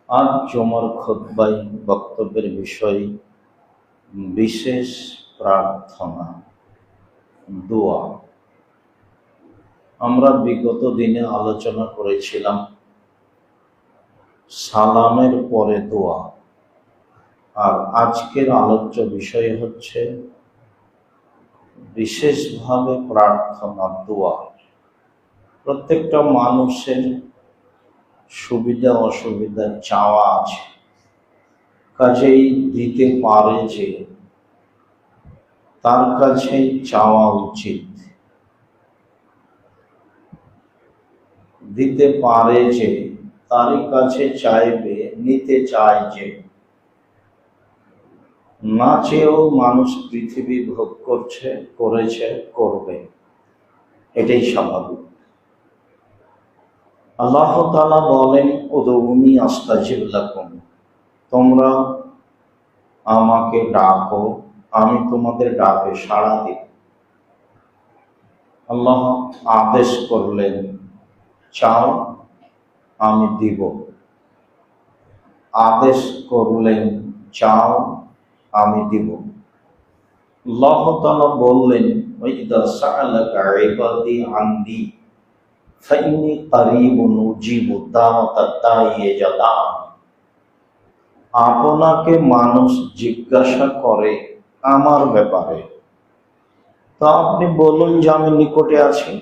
আজ জুমার খুতবায় বক্তব্যের বিষয় বিশেষ প্রার্থনা, দোয়া। আমরা বিগত দিনে আলোচনা করেছিলাম সালামের পরে দোয়া, আর আজকের আলোচ্য বিষয় হচ্ছে বিশেষভাবে প্রার্থনা, দোয়া। প্রত্যেকটা মানুষের সুবিধা অসুবিধা চাওয়া আছে, কাজেই দিতে পারে যে তার কাছে চাওয়া উচিত, দিতে পারে যে তারই কাছে চাইবে, নিতে চায় যে। না চেয়েও মানুষ পৃথিবী ভোগ করেছে, করবে, এটাই স্বাভাবিক। আল্লাহ তাআলা বলেন, উদউনি আস্তাজিব লাকুম, তোমরা আমাকে ডাকো, আমি তোমাদের ডাকে সাড়া দিব। আল্লাহ আদেশ করলেন, চাও আমি দিব। আদেশ করলেন, চাও আমি দিব। আল্লাহ তাআলা বললেন, ওয়াইদা সাআলাকা ইবাদি আননি ফাইন্নী কারীবুন উজিবু দাওয়াতাদ দাঈ ইযা দাআন। আপনাকে মানুষ জিজ্ঞাসা করে আমার ব্যাপারে, তো আপনি বলুন যে আমি নিকটে আছি।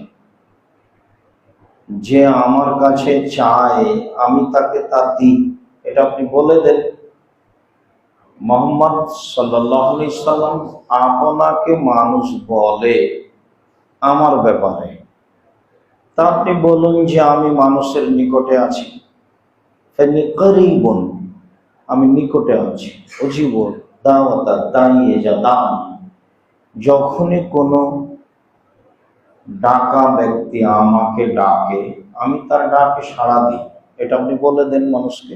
যে আমার কাছে চায় আমি তাকে তা দিই, এটা আপনি বলে দেন। মুহাম্মদ সাল্লাল্লাহু আলাইহি সাল্লাম, আপনাকে মানুষ বলে আমার ব্যাপারে, তা আপনি বলুন যে আমি মানুষের নিকটে আছি। ফাইন্নী কারীবুন, আমি নিকটে আছি। উজিবু দাওয়াতাদ দাঈ ইযা দাআন, যখনই কোনো ডাকা ব্যক্তি আমাকে ডাকে আমি তার ডাকে সাড়া দিই, এটা আপনি বলে দেন মানুষকে।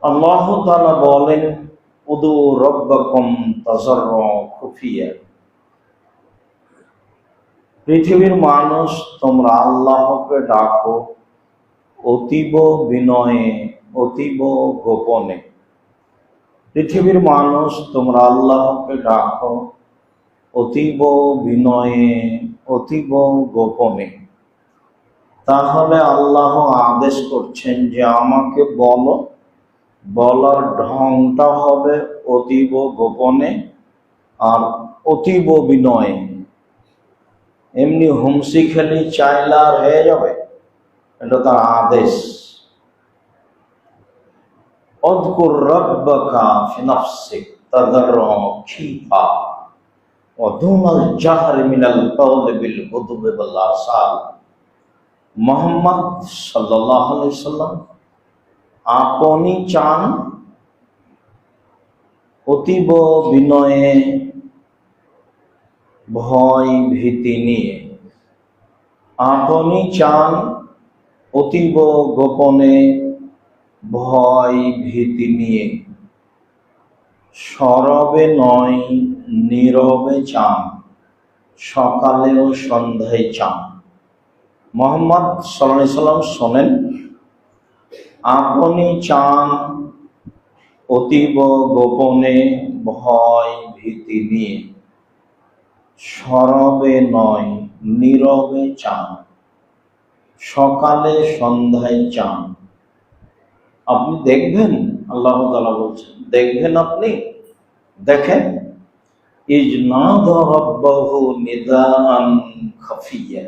আল্লাহ তাআলা বলেন, উদু রাব্বাকুম তাযাররুআ খুফিয়া, পৃথিবীর মানুষ তোমরা আল্লাহকে ডাকো অতীব বিনয়ে, অতীব গোপনে। পৃথিবীর মানুষ তোমরা আল্লাহকে ডাকো অতীব বিনয়ে, অতীব গোপনে। তাহলে আল্লাহ আদেশ করছেন যে আমাকে বলো, বলার ঢংটা হবে অতীব গোপনে আর অতীব বিনয়ে। এমনি হুমসি খেলি চাইলা হয়ে যাবে, এটা তার আদেশ। উযকুর রাব্বাকা ফি নাফসিক তাযাররুআ খীফা ওয়া দুনাল জাহরি মিনাল কাওলি বিল গুদুবি ওয়াল আসাল। মুহাম্মদ সাল্লাল্লাহু আলাইহি সাল্লাম, আপনি চান অতীব বিনয়ে, ভয় ভীতি নিয়ে। আপনি চান অতীব গোপনে, ভয় ভীতি নিয়ে। সরবে নয়, নীরবে চান, সকালে ও সন্ধ্যায় চান। মুহাম্মদ সাল্লাল্লাহু আলাইহি সাল্লাম শোনেন, আপনি চান অতীব গোপনে, ভয় ভীতি নিয়ে। সরবে নয়, নীরবে চান, সকালে সন্ধ্যায় চান। আপনি দেখবেন, আল্লাহ তাআলা বলছেন, দেখবেন আপনি, দেখেন। ইজ নাদা রাব্বাহু নিদাআন খাফিয়া,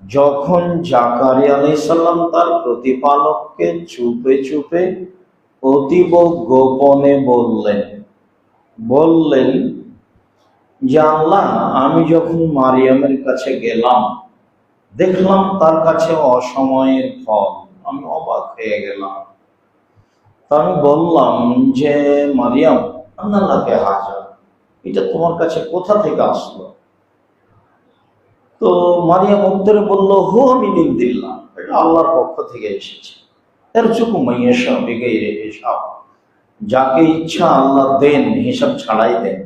যখন জাকারিয়া আলাইহিস সালাম তার প্রতিপালককে চুপে চুপে অতীব গোপনে বললেন যে আল্লাহ, আমি যখন মারিয়ামের কাছে গেলাম দেখলাম তার কাছে অসময়ের ফল, আমি অবাক হয়ে গেলাম। তা আমি বললাম যে মারিয়াম, আন্না লাকি হাযা, এটা তোমার কাছে কোথা থেকে আসলো? তো মারিয়াম উত্তরে বলল, হুয়া মিন ইনদিল্লাহ, এটা আল্লাহর পক্ষ থেকে এসেছে। ইয়ারযুকু মান ইয়াশা বিগাইরি হিসাব, যাকে ইচ্ছা আল্লাহ দেন, হিসাব ছাড়াই দেন।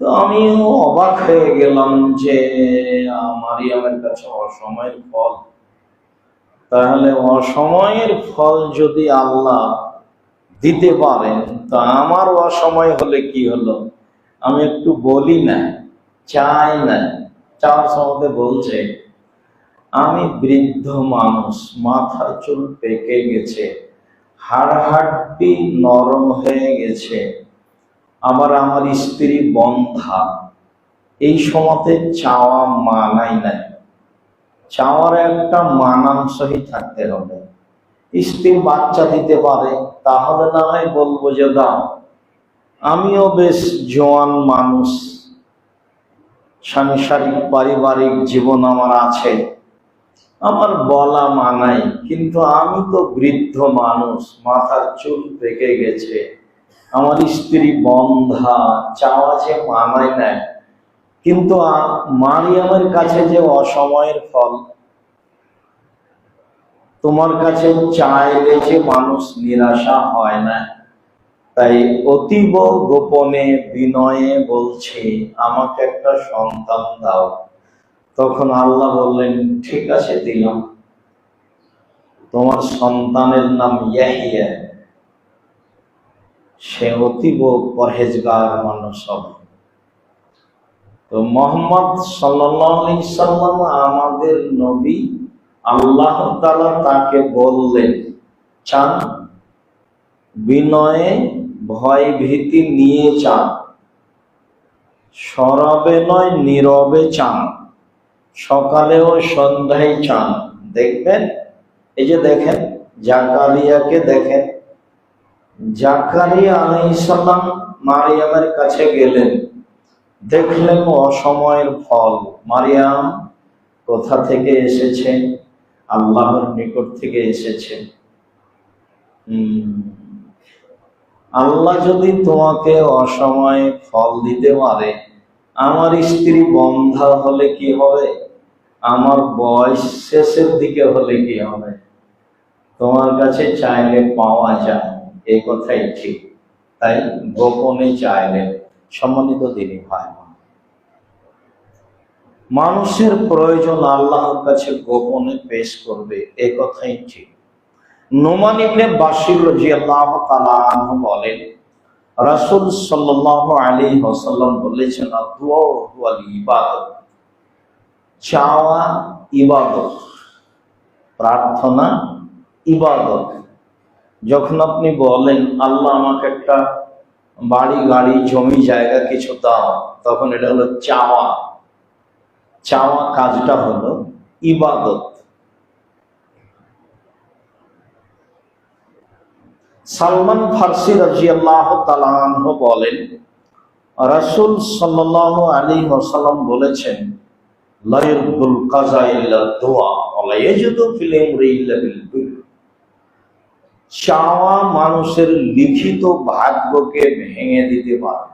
তো আমিও অবাক হয়ে গেলাম যে মারিয়ামের কাছে অসময়ের ফল। তাহলে অসময়ের ফল যদি আল্লাহ দিতে পারেন, তা আমার অসময় হলে কি হলো? আমি একটু বলি না, চাই না, চাওয়ার সময় বলছে আমি বৃদ্ধ মানুষ, মাথার চুল পেকে গেছে, হাড় হাড্ডি নরম হয়ে গেছে, আবার আমার স্ত্রী বন্ধা, এই সময়তে চাওয়া মানাই নাই। চাওয়ার একটা মানানসই থাকতে হবে। স্ত্রী বাচ্চা দিতে পারে, তাহলে না হয় বলবো যে দাও। আমিও বেশ জোয়ান মানুষ, সাংসারিক পারিবারিক জীবন আমার আছে, আমার বলা মানাই, কিন্তু আমি তো বৃদ্ধ মানুষ, মাথার চুল পেকে গেছে, আমার স্ত্রী বন্ধা, চাওয়া যে মানাই নাই। কিন্তু মারিয়ামের কাছে যে অসময়ের ফল, তোমার কাছে চাইলে যে মানুষ নিরাশা হয় না, তাই অতীব গোপনে বিনয়ে বলছি আমাকে একটা সন্তান দাও। তখন আল্লাহ বললেন ঠিক আছে, দিলাম। তোমার সন্তানের নাম ইয়াহিয়া, সে অতীব পরহেজগার মানুষ হবে। তো মোহাম্মদ সাল্লাল্লাহু আলাইহি সাল্লাম আমাদের নবী, আল্লাহ তাআলা তাকে বললেন চান, বিনয়ে ভয় ভীতি নিয়ে চান, সরবে নয় নীরবে চান, সকালে ও সন্ধ্যায় চান। দেখবেন, এই যে দেখেন জাকারিয়াকে দেখেন, জাকারিয়া আলাইহিস সালাম মারিয়ামের কাছে গেলেন, দেখলেন অসময়ের ফল। মারিয়াম কোথা থেকে এসেছে? আল্লাহর নিকট থেকে এসেছে। আল্লাহ যদি তোমাকে অসময়ে ফল দিতে পারে, আমার স্ত্রী বন্ধা হলে কি হবে, আমার বয়স শেষের দিকে হলে কি হবে? তোমার কাছে চাইলে পাওয়া যায়, এই কথাই ঠিক। তাই গোপনে চাইলে, সম্মানিত দিনী ভাই, মানুষের প্রয়োজন আল্লাহর কাছে গোপনে পেশ করবে, এ কথাই ঠিক। নোমান ইবনে বাশির রাদিয়াল্লাহু তাআলা আনহু বলেন, রাসূল সাল্লাল্লাহু আলাইহি ওয়াসাল্লাম বলেছেন, দুআ ওয়াল ইবাদত, চাওয়া ইবাদত, প্রার্থনা ইবাদত। যখন আপনি বলেন আল্লাহ আমাকে একটা বাড়ি গাড়ি জমি জায়গা কিছু দাও, তখন এটা হলো চাওয়া। চাওয়া কাজটা হলো ইবাদত। সালমান ফারসি রাদিয়াল্লাহু তাআলা আনহু বলেন, রাসূল সাল্লাল্লাহু আলাইহি ওয়াসাল্লাম বলেছেন, লা ইয়ারদুল কাযা ইল্লা দুআ ওয়া লা ইয়াজিদু ফিল আমরি ইল্লা বিল বির। চাওয়া মানুষের লিখিত ভাগ্যকে ভেঙে দিতে পারে।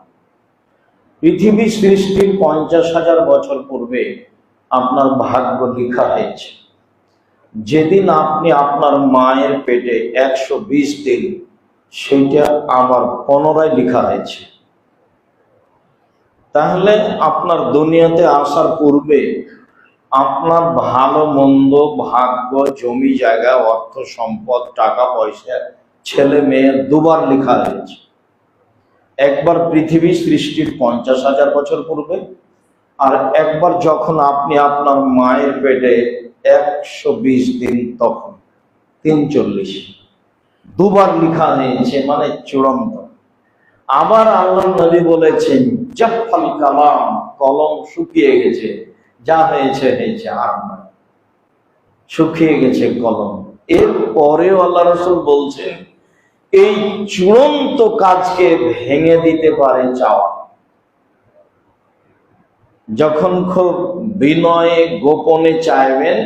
পৃথিবী সৃষ্টির 50,000 বছর পূর্বে আপনার ভাগ্য লেখা হয়েছে। যেদিন আপনি আপনার মায়ের পেটে 120 দিন, সেইটা আবার পুনরায় লেখা হয়েছে। তাহলে আপনার দুনিয়াতে আসার পূর্বে আপনার ভালো মন্দ, ভাগ্য, জমি জায়গা, অর্থ সম্পদ, টাকা পয়সা, ছেলে মেয়ে দুবার লেখা হয়েছে। একবার পৃথিবী সৃষ্টির 50,000 বছর পূর্বে, আর একবার যখন আপনি আপনার মায়ের পেটে 120 দিন, তখন 340, দুবার লেখা হয়েছে, মানে চূড়ান্ত। আবার আল্লাহ নবী বলেছেন, জাফাল কালাম, কলম শুকিয়ে গেছে, যা হয়েছে হয়েছে, আর নয়, শুকিয়ে গেছে কলম। এর পরেও আল্লাহ রাসূল বলছেন, এই চূড়ান্ত কাজকে ভেঙে দিতে পারে চাওয়া। যখন খুব বিনয়ে গোপনে চাইবেন,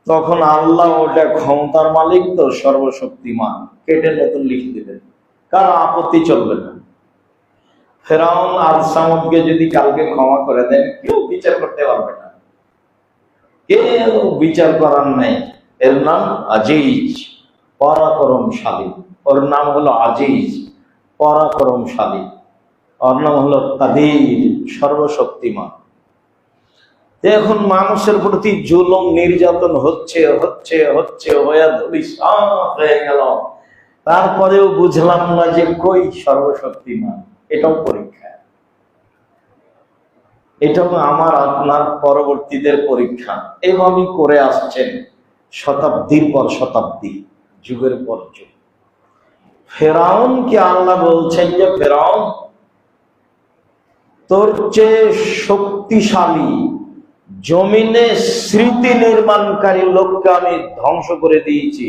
তখন আল্লাহ, ওটা ক্ষমতার মালিক তো, সর্বশক্তিমান, কেটে নতুন লিখে দিবেন, কারো আপত্তি চলবে না। ফেরাউন আর সামুদকে যদি কালকে ক্ষমা করে দেন, কেউ বিচার করতে পারবে না, কেউ বিচার করার নাই। এর নাম আজিজ, পরাক্রমশালী। ওর নাম হলো আজিজ, পরাক্রমশালী। ওর নাম হলো কাদির, সর্বশক্তিমান। এখন মানুষের প্রতি জুলুম নির্যাতন হচ্ছে হচ্ছে হচ্ছে হয়ে গেল, তারপরেও বুঝলাম না যে কই সর্বশক্তিমান। এটাও পরীক্ষা, এটাও আমার আপনার পরবর্তীদের পরীক্ষা। এভাবেই করে আসছেন শতাব্দীর পর শতাব্দী, যুগের পর যুগ। ফেরাউনকে আল্লাহ বলছেন যে ফেরাউন, তোর চেয়ে শক্তিশালী জমিনে স্মৃতি নির্মাণকারী লোককে আমি ধ্বংস করে দিয়েছি।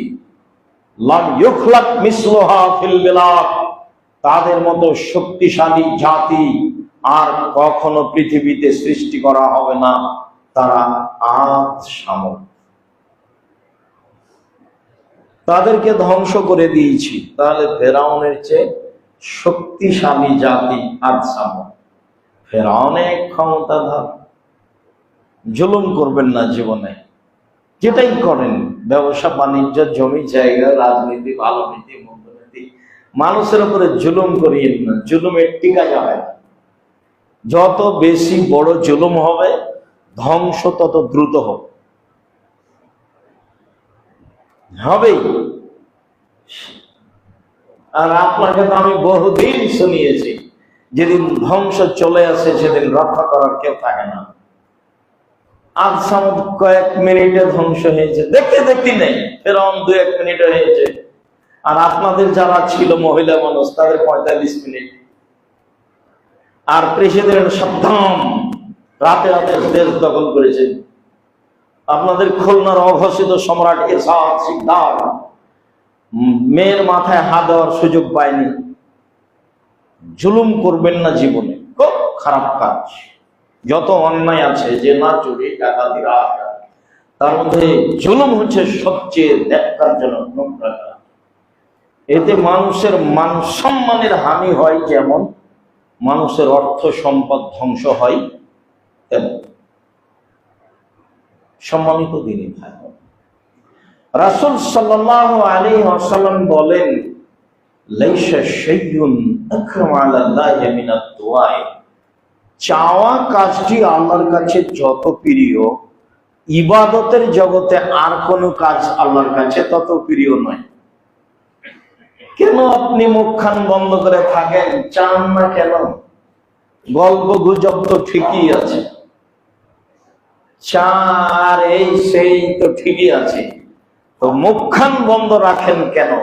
লাম ইউখলাক মিসলুহা ফিল বিলাদ, তাদের মতো শক্তিশালী জাতি আর কখনো পৃথিবীতে সৃষ্টি করা হবে না। তারা আদ শামুক, তাদেরকে ধ্বংস করে দিয়েছি। তাহলে ফেরাউনের চেয়ে শক্তিশালী জাতি আদ শামুক। ফেরাউনের ক্ষমতাধর, জুলুম করবেন না জীবনে, যেটাই করেন, ব্যবসা বাণিজ্য, জমি জায়গা, রাজনীতি, ভালো নীতি, মন্দ নীতি, মানুষের উপরে জুলুম করিয়েন না। জুলুমের টিকা যাবে না। যত বেশি বড় জুলুম হবে, ধ্বংস তত দ্রুত হবেই। আর আপনাকে তো আমি বহুদিন শুনিয়েছি, যেদিন ধ্বংস চলে আসে সেদিন রক্ষা করার কেউ থাকে না। আজ সামুদ কয়েক মিনিটে ধ্বংস হয়েছে, দেখতে দেখতে নেই, ফেরাউন 2-1 মিনিটে হয়েছে। আর আপনাদের যারা ছিল মহিলা মানুষ, তাদের 45 মিনিট। আর প্রেসিডেন্ট সাদ্দাম রাতে রাতে দেশ দখল করেছে। আপনাদের খুলনার অঘোষিত সম্রাট এরশাদ শিকদার মেয়ের মাথায় হাত দেওয়ার সুযোগ পায়নি। জুলুম করবেন না জীবনে, খুব খারাপ কাজ। যত অন্যায় আছে, যে না চুরি, ডাকাতি, তার মধ্যে জুলুম হচ্ছে সবচেয়ে ন্যাক্কারজনক, নোংরা কাজ। এতে মানুষের মান সম্মানের হানি হয়, যেমন মানুষের অর্থ সম্পদ ধ্বংস হয়, তেমন। সম্মানিত দিনী ভাই, রাসূল সাল্লাল্লাহু আলাইহি ওয়াসাল্লাম বলেন, লাইসা শাইউন আকরামু আলাল্লাহি মিনাদ দুআ। চাওয়া কাজটি আল্লাহর কাছে যত প্রিয়, ইবাদতের জগতে আর কোনো কাজ আল্লাহর কাছে তত প্রিয় নয়। কেন আপনি মুখখান বন্ধ করে থাকেন? চান না কেন? গল্প গুজব তো ঠিকই আছে, চার এই সেই তো ঠিকই আছে, তো মুখখান বন্ধ রাখেন কেন?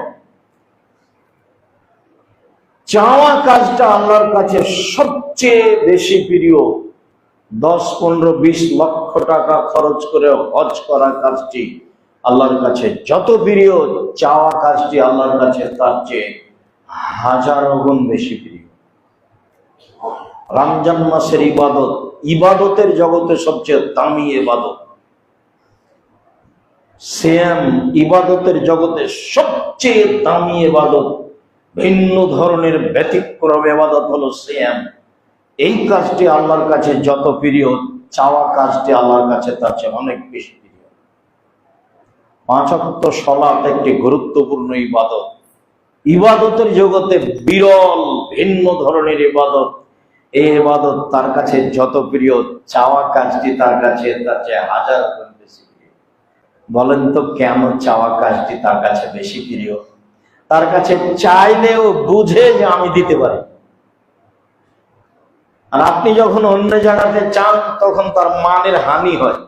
চাওয়া কাজটা আল্লাহর কাছে সবচেয়ে বেশি প্রিয়। 10, 15, 20 লক্ষ টাকা খরচ করে হজ করা কাজটি আল্লাহর কাছে যত প্রিয়, চাওয়া কাজটি আল্লাহর কাছে তার চেয়ে হাজারো গুণ বেশি প্রিয়। রমজান মাসের ইবাদত, ইবাদতের জগতে সবচেয়ে দামি ইবাদত। সিয়াম ইবাদতের জগতে সবচেয়ে দামি ইবাদত। ভিন্ন ধরনের ব্যতিক্রম ইবাদত হলো সিয়াম। এই কাজটি আল্লাহর কাছে যত প্রিয়, চাওয়া কাজটি আল্লাহর কাছে তার চেয়ে অনেক বেশি প্রিয়। 5 ওয়াক্ত সালাত একটি গুরুত্বপূর্ণ ইবাদত। ইবাদতের জগতে বিরল ভিন্ন ধরনের ইবাদত। এই ইবাদত তার কাছে যত প্রিয়, চাওয়া কাজটি তার কাছে তার চেয়ে হাজার গুণ বেশি প্রিয়। বলেন তো কেন চাওয়া কাজটি তার কাছে বেশি প্রিয়? তার কাছে চাইলেও বুঝে যে আমি দিতে পারি। আর আপনি যখন অন্য জায়গাতে চান, তখন তার মানের হানি হয়,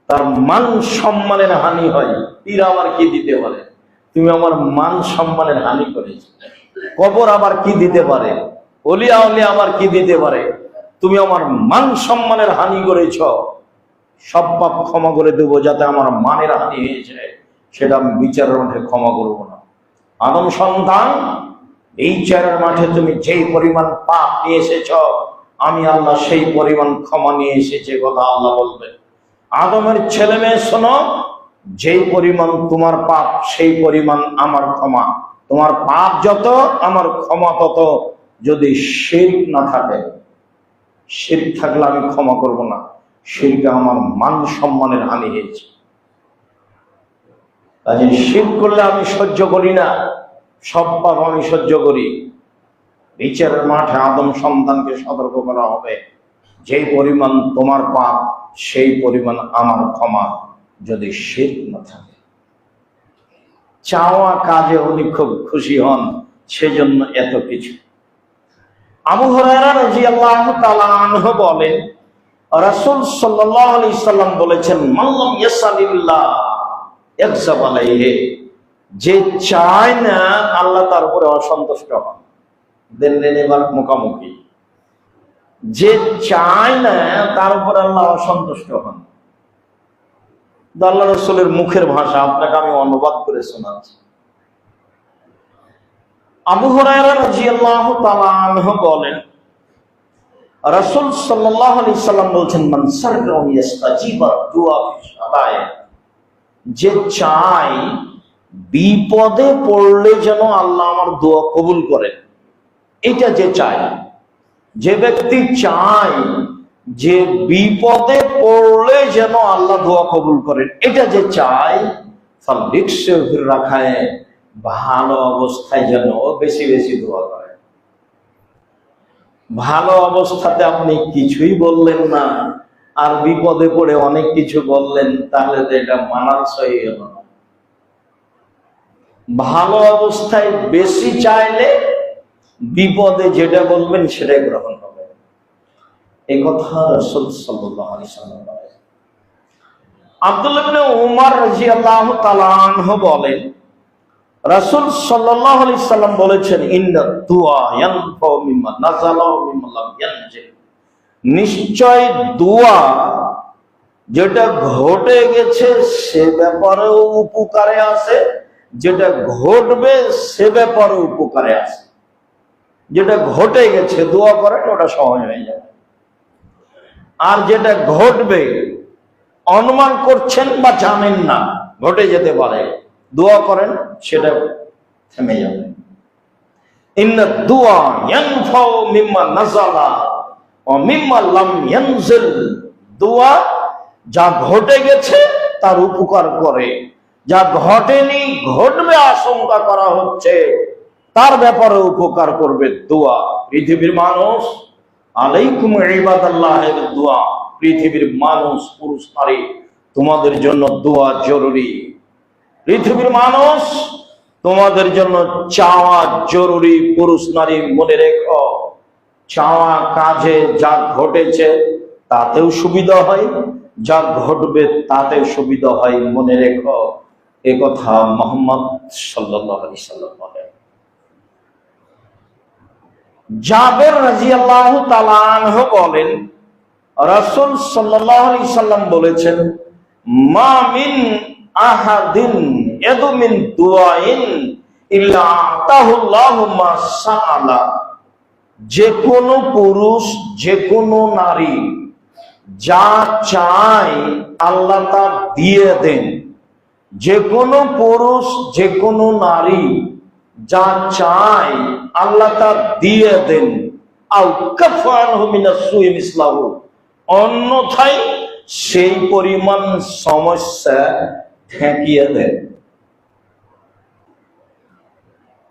তার মান সম্মানের হানি হয়। পীর আমার কি দিতে পারে? তুমি আমার মান সম্মানের হানি করেছো। কবর আবার কি দিতে পারে? ওলিয়া উলিয়া আমার কি দিতে পারে? তুমি আমার মান সম্মানের হানি করেছ। সব পাপ ক্ষমা করে দেবো, যাতে আমার মানের হানি হয়েছে সেটা আমি বিচারের মাঠে ক্ষমা করবো না। আদম সন্তান, এই বিচারের মাঠে তুমি যেই পরিমাণ পাপ নিয়ে এসেছ, আমি আল্লাহ সেই পরিমাণ ক্ষমা নিয়ে এসেছে, কথা আল্লাহ বলবেন। আদমের ছেলে মেয়ে শোনো, যেই পরিমাণ তোমার পাপ, সেই পরিমাণ আমার ক্ষমা। তোমার পাপ যত, আমার ক্ষমা তত। যদি শিরক না থাকে, শিরক থাকলে আমি ক্ষমা করব না। শিরকে আমার মান সম্মানের হানি হয়েছে। কাজে শিরক করলে আমি সহ্য করি না, সব পাপ আমি সহ্য করি। বিচারের মাঠে আদম সন্তানকে সতর্ক করা হবে, যেই পরিমাণ তোমার পাপ সেই পরিমাণ আমার ক্ষমা, যদি শিরক না থাকে। চাওয়া কাজে উনি খুব খুশি হন, সেজন্য এত কিছু। আবু হুরায়রা রাদিয়াল্লাহু তাআলা আনহু বলেন, রাসূল সাল্লাল্লাহু আলাইহি সাল্লাম বলেছেন, মান লাম ইয়াসালিল্লাহ ইয়াগযাব আলাইহি, যে চায় না আল্লাহ তার উপরে অসন্তুষ্ট হন। দেন এবার মুখামুখি, যে চায় না তার উপর আল্লাহ অসন্তুষ্ট হন। আল্লাহ রাসূলের মুখের ভাষা আপনাকে আমি অনুবাদ করে শোনাচ্ছি। আবু হুরায়রা রাদিয়াল্লাহু তাআলা আনহু বলেন, রাসূল সাল্লাল্লাহু আলাইহি সাল্লাম বলেছেন, মান সাররাহু ইয়াস্তাজিবা দুআ ফি শাদায়ে, যে চায় বিপদে পড়লে যেন আল্লাহ আমার দোয়া কবুল করেন, এটা যে চায়, যে ব্যক্তি চায় যে বিপদে পড়লে যেন আল্লাহ দোয়া কবুল করেন, এটা যে চায়, রাখায় ভালো অবস্থায় যেন বেশি বেশি দোয়া করে। ভালো অবস্থাতে আপনি কিছুই বললেন না আর বিপদে পড়ে অনেক কিছু বললেন, তাহলে তো এটা মানানসই হলো না। ভালো অবস্থায় বেশি চাইলে বিপদে যেটা বলবেন সেটাই গ্রহণ হবে। এই কথা রাসূল সাল্লাল্লাহু আলাইহি সাল্লাম বলেন। আব্দুল্লাহ ইবনে উমর রাদিয়াল্লাহু তাআলা আনহু বলেন, রাসূল সাল্লাল্লাহু আলাইহি সাল্লাম বলেছেন, ইন্না দুআ ইয়ানফাউ মিম্মা নাযালা ওয়া মিম্মা লাম ইয়ানজিল, নিশ্চয় দোয়া যেটা ঘটে গেছে সে ব্যাপারেও উপকারে আছে, যেটা ঘটবে সে ব্যাপারেও উপকারে আছে। যেটা ঘটে গেছে দোয়া করেন, ওটা সহজ হয়ে যাবে। আর যেটা ঘটবে অনুমান করছেন বা জানেন না, ঘটে যেতে পারে, দোয়া করেন, সেটা থেমে যাবে। ইন্না দুআ ইয়ানফাউ মিম্মা নাযালা ওয়া মিম্মা লাম ইয়ানজিল, দোয়া যা ঘটে গেছে তার উপকার করে, যা ঘটেনি ঘটবে আশঙ্কা করা হচ্ছে তার ব্যাপারে উপকার করবে দোয়া। পৃথিবীর মানুষ, আলাইকুম ইবাদাল্লাহির দোয়া, পৃথিবীর মানুষ পুরুষ নারী তোমাদের জন্য দোয়া জরুরি। পৃথিবীর মানুষ তোমাদের জন্য চাওয়া জরুরি। পুরুষ নারী মনে রেখো, চাওয়া কাজে যা ঘটেছে তাতেও সুবিধা হয়, যা ঘটবে তাতেও সুবিধা হয়, মনে রেখো। এ কথা মুহাম্মদ সাল্লাল্লাহু আলাইহি সাল্লাম বলেন। জাবের রাদিয়াল্লাহু তাআলা আনহু বলেন, রাসূল সাল্লাল্লাহু আলাইহি সাল্লাম বলেছেন, মা মিন আহাদিন ইয়াদু মিন দুআইন ইল্লা আতাহুল্লাহু মা সাআলা, যে কোনো পুরুষ যে কোনো নারী যা চায় আল্লাহ তা দিয়ে দেন। যে কোনো পুরুষ যে কোনো নারী যা চায় আল্লাহ তা দিয়ে দেন। আও কাফানহু মিনাস সুই মিসলাহু, অন্যথায় সেই পরিমাণ সমস্যা ঠেকিয়ে দেন।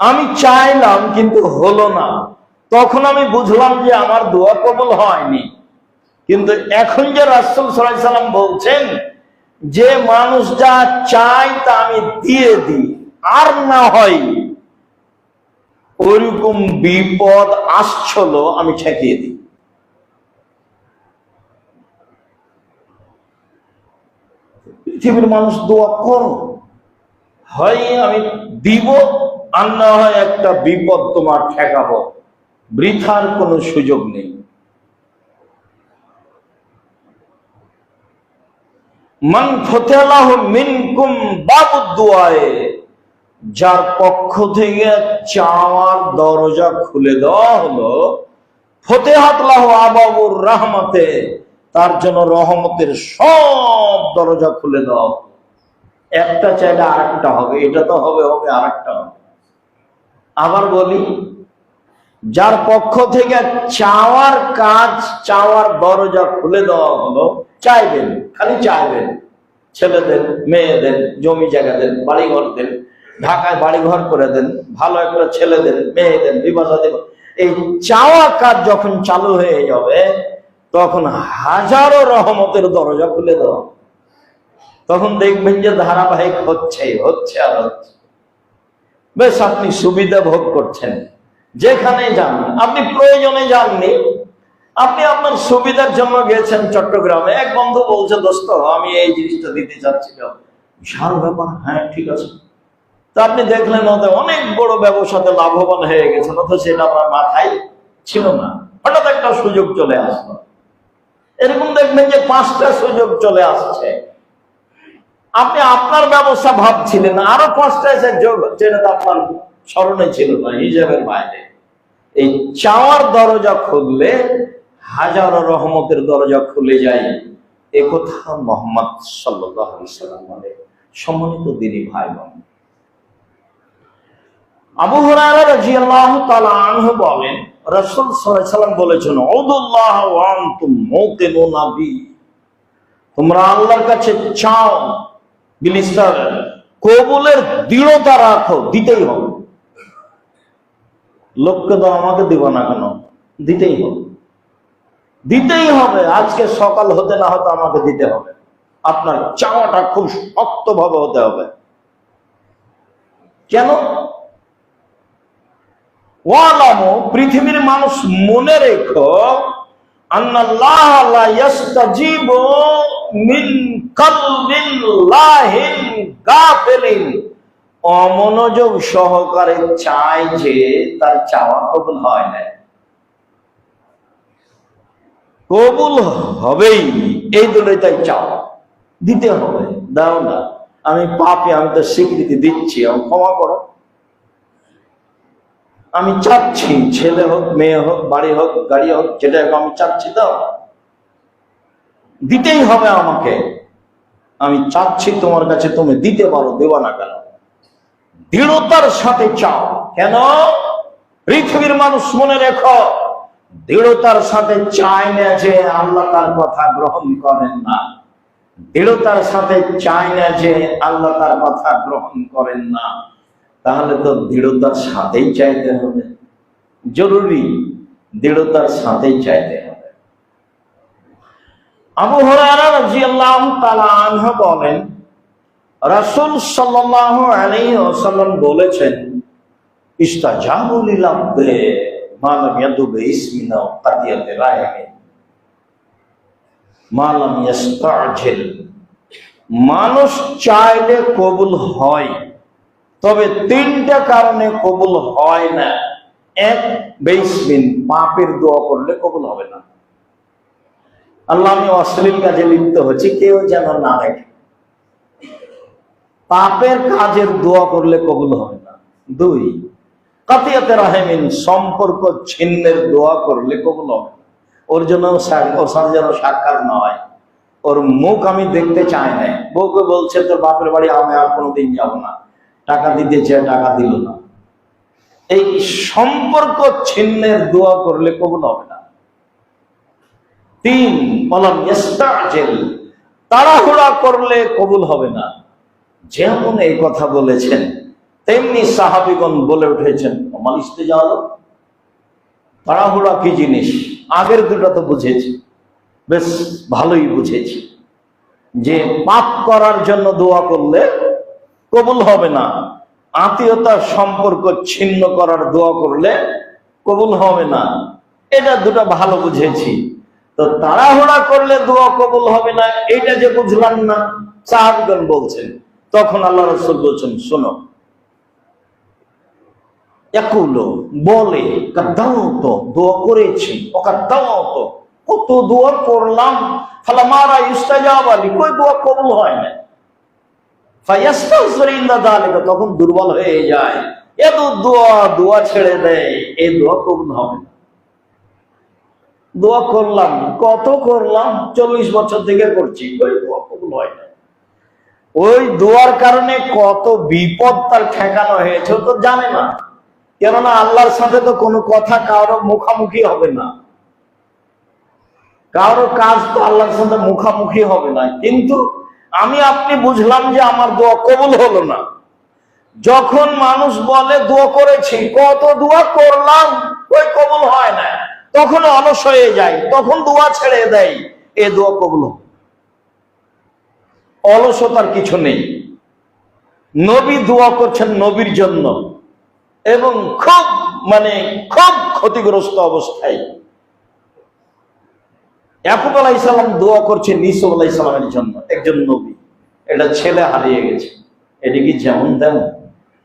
আমি চাইলাম কিন্তু হলো না, তখন আমি বুঝলাম যে আমার দোয়া কবুল হয়নি। কিন্তু এখন যে রাসূল সাল্লাল্লাহু আলাইহি সাল্লাম বলছেন যে মানুষ যা চায় তা আমি দিয়ে দিই, আর না হয় ওইরকম বিপদ আসছিল আমি ঠেকিয়ে দিই। পৃথিবীর মানুষ দোয়া করো, হয় আমি দিব আর না হয় একটা বিপদ তোমার ঠেকাবো, বৃথার কোনো সুযোগ নেই। মান ফাতালাহু মিনকুম বাবুদ দুআয়ে, যার পক্ষ থেকে চাওয়ার দরজা খুলে দেওয়া হলো, ফতেহাত লাহু আবাবুর রাহমাতে, তার জন্য রহমতের সব দরজা খুলে দেওয়া হলো। একটা চাইলে আরেকটা হবে, এটা তো হবে হবে আরেকটা হবে। আবার বলি, যার পক্ষ থেকে চাওয়ার কাজ, চাওয়ার দরজা খুলে দেওয়া হলো, চাইবেন, খালি চাইবেন, ছেলে দেন, মেয়ে দেন, জমি জায়গা দেন, বাড়িঘর দেন, ঢাকায় বাড়িঘর করে দেন, ভালো একটা ছেলে দেন, মেয়ে দেন, বিবাহ দেন। এই চাওয়া কাজ যখন চালু হয়ে যাবে তখন হাজারো রহমতের দরজা খুলে দাও। তখন দেখবেন যে ধারাবাহিক হচ্ছে আর হচ্ছে। বেশ আপনি সুবিধা ভোগ করছেন, যেখানে যান। আপনি প্রয়োজনে যাননি, আপনি আপনার সুবিধার জন্য গেছেন চট্টগ্রামে। এক বন্ধু বলছে, দোস্ত আমি এই জিনিসটা দিতে চাচ্ছি, বিশাল ব্যাপার। হ্যাঁ ঠিক আছে। তা আপনি দেখলেন ওদের অনেক বড় ব্যবসাতে লাভবান হয়ে গেছেন, অথচ সেটা আপনার মাথায় ছিল না। হঠাৎ একটা সুযোগ চলে আসলো। এরকম দেখবেন যে 5টা সুযোগ চলে আসছে। আপনি আপনার ব্যবসা ভাবছিলেন, আরো 5টা এসে যোগ হচ্ছে, এটা আপনার স্মরণে ছিল না, হিসাবের বাইরে। এই চাওয়ার দরজা খুললে হাজারো রহমতের দরজা খুলে যায়, এ কথা মুহাম্মদ সাল্লাল্লাহু আলাইহি ওয়াসাল্লাম বলে। সম্মানিত দিনী ভাই বোন, আবু হুরায়রা রাদিয়াল্লাহু তাআলা আনহু বলেন, রাসূল সাল্লাল্লাহু আলাইহি ওয়াসাল্লাম বলেছেন, উদুল্লাহ ওয়া আনতুম মুকিনুনা বি, তোমরা আল্লাহর কাছে চাও, বিলিসার কবুলের দৃঢ়তা রাখো, দিতেই হবে। লোককে তো আমাকে দিব না কেন, দিতেই হবে, দিতেই হবে। আজকে সকাল হতে না হতে আমাকে দিতে হবে। আপনার চাওয়াটা খুব শক্তভাবে হতে হবে। কেন? ওয়ালামু, পৃথিবীর মানুষ মনে রেখো, আন্নাল্লাহ লা ইস্তাজিবু মিন কলবিন লাহিন গাফিলিন, অমনোযোগ সহকারে চায় যে তার চাওয়া কবুল হয় না। কবুল হবেই, এই দলেই তাই চাওয়া, দিতে হবে। দাও না, আমি পাপী, আমি তো স্বীকৃতি দিচ্ছি, আমি ক্ষমা করো। আমি চাচ্ছি, ছেলে হোক, মেয়ে হোক, বাড়ি হোক, গাড়ি হোক, যেটা আমি চাচ্ছি, দাও, দিতেই হবে আমাকে। আমি চাচ্ছি তোমার কাছে, তুমি দিতে পারো, দেবা না কেন? দৃঢ়তার সাথে চাও। কেন? পৃথিবীর মানুষ মনে রেখো, দৃঢ়তার সাথে চায় না যে আল্লাহ তার কথা গ্রহণ করেন না। দৃঢ়তার সাথে চায় না যে আল্লাহ তার কথা গ্রহণ করেন না। তাহলে তো দৃঢ়তার সাথেই চাইতে হবে, জরুরি, দৃঢ়তার সাথেই চাইতে হবে। আবু হুরায়রা রাদিয়াল্লাহু তাআলা আনহু বলেন, রাসূল সাল্লাল্লাহু আলাইহি ওয়াসাল্লাম বলেছেন, ইস্তাজাবু লিল-আবদি মা লাম ইয়াদুব ইসমিনা ওয়া কাতিয়াতি রাহিমিন মা লাম ইস্তাজিল। মানুষ চাইলে কবুল হয়, তবে 3টা কারণে কবুল হয় না। এক, বেইসমিন, পাপের দোয়া করলে কবুল হবে না। আল্লাহ, আমি অশ্লীল কাজে লিপ্ত হচ্ছি, কেউ যেন না দেখে। পাপের কাজের দোয়া করলে কবুল হবে না। 2, কাতিয়াতে রাহিমিন, সম্পর্ক ছিন্নের দোয়া করলে কবুল হবে না। ওর জন্য ওর সাথে যেন সাক্ষাৎ না হয়, ওর মুখ আমি দেখতে চাই না। বউকে বলছে, তোর বাপের বাড়ি আমি আর কোনোদিন যাবো না, টাকা দিতে চেয়ে টাকা দিল না। এই সম্পর্ক ছিন্নের দোয়া করলে কবুল হবে না। 3, ওয়ালাম ইস্তাজিল, তাড়াহুড়া করলে কবুল হবে না। যেমন এই কথা বলেছেন, তেমনি সাহাবীগণ বলে উঠেছেন, ওমাল ইস্তেজাল, তাড়াহুড়া কি জিনিস। আগের দুটো তো বুঝেছি, বেশ ভালোই বুঝেছি, যে পাপ করার জন্য দোয়া করলে কবুল হবে না, আত্মীয়তার সম্পর্ক ছিন্ন করার দোয়া করলে কবুল হবে না। এটা দুটো ভালো বুঝেছি। তো তাড়াহুড়া করলে দোয়া কবুল হবে না, এটা যে বুঝলাম না, সাহাবীগণ বলছেন। তখন আল্লাহ রাসূল বলছেন, শোনো, ইয়াকুলু, বলে, কাদাওতো, দোয়া করেছি, ওকাদাওতো, কত দোয়া করলাম, ফালামারা ইস্তাজাবা লি, কই দোয়া কবুল হয় না। ফায়াস্তাগফিরু ইল্লা যালিকা, তখন দুর্বল হয়ে যায়, এত দোয়া ছেড়ে দেয়, এই দোয়া কবুল হবে না। দোয়া করলাম, কত করলাম, 40 বছর থেকে করছি, ওই দোয়া কবুল হয় না। ওই দোয়ার কারণে কত বিপদ তার ঠেকানো হয়েছে তো জানে না। কেননা আল্লাহর সাথে তো কোনো কথা কারো মুখামুখি হবে না, কারো কাজ তো আল্লাহর সাথে মুখামুখি হবে না। কিন্তু আমি আপনি বুঝলাম যে আমার দোয়া কবুল হলো না। যখন মানুষ বলে দোয়া করেছি, কত দোয়া করলাম, ওই কবুল হয় না, তখন অলস হয়ে যায়, তখন দোয়া ছেড়ে দেয়, এ দোয়া কবুল হবে। অলসতার কিছু নেই। নবী দোয়া করছেন নবীর জন্য, এবং খুব খুব ক্ষতিগ্রস্ত অবস্থায়। ইয়াকুব আলাইহিস সালাম দোয়া করছেন ইউসুফ আলাইহিস সালামের জন্য, একজন নবী। এটা ছেলে হারিয়ে গেছে, এটা কি যেমন তেমন?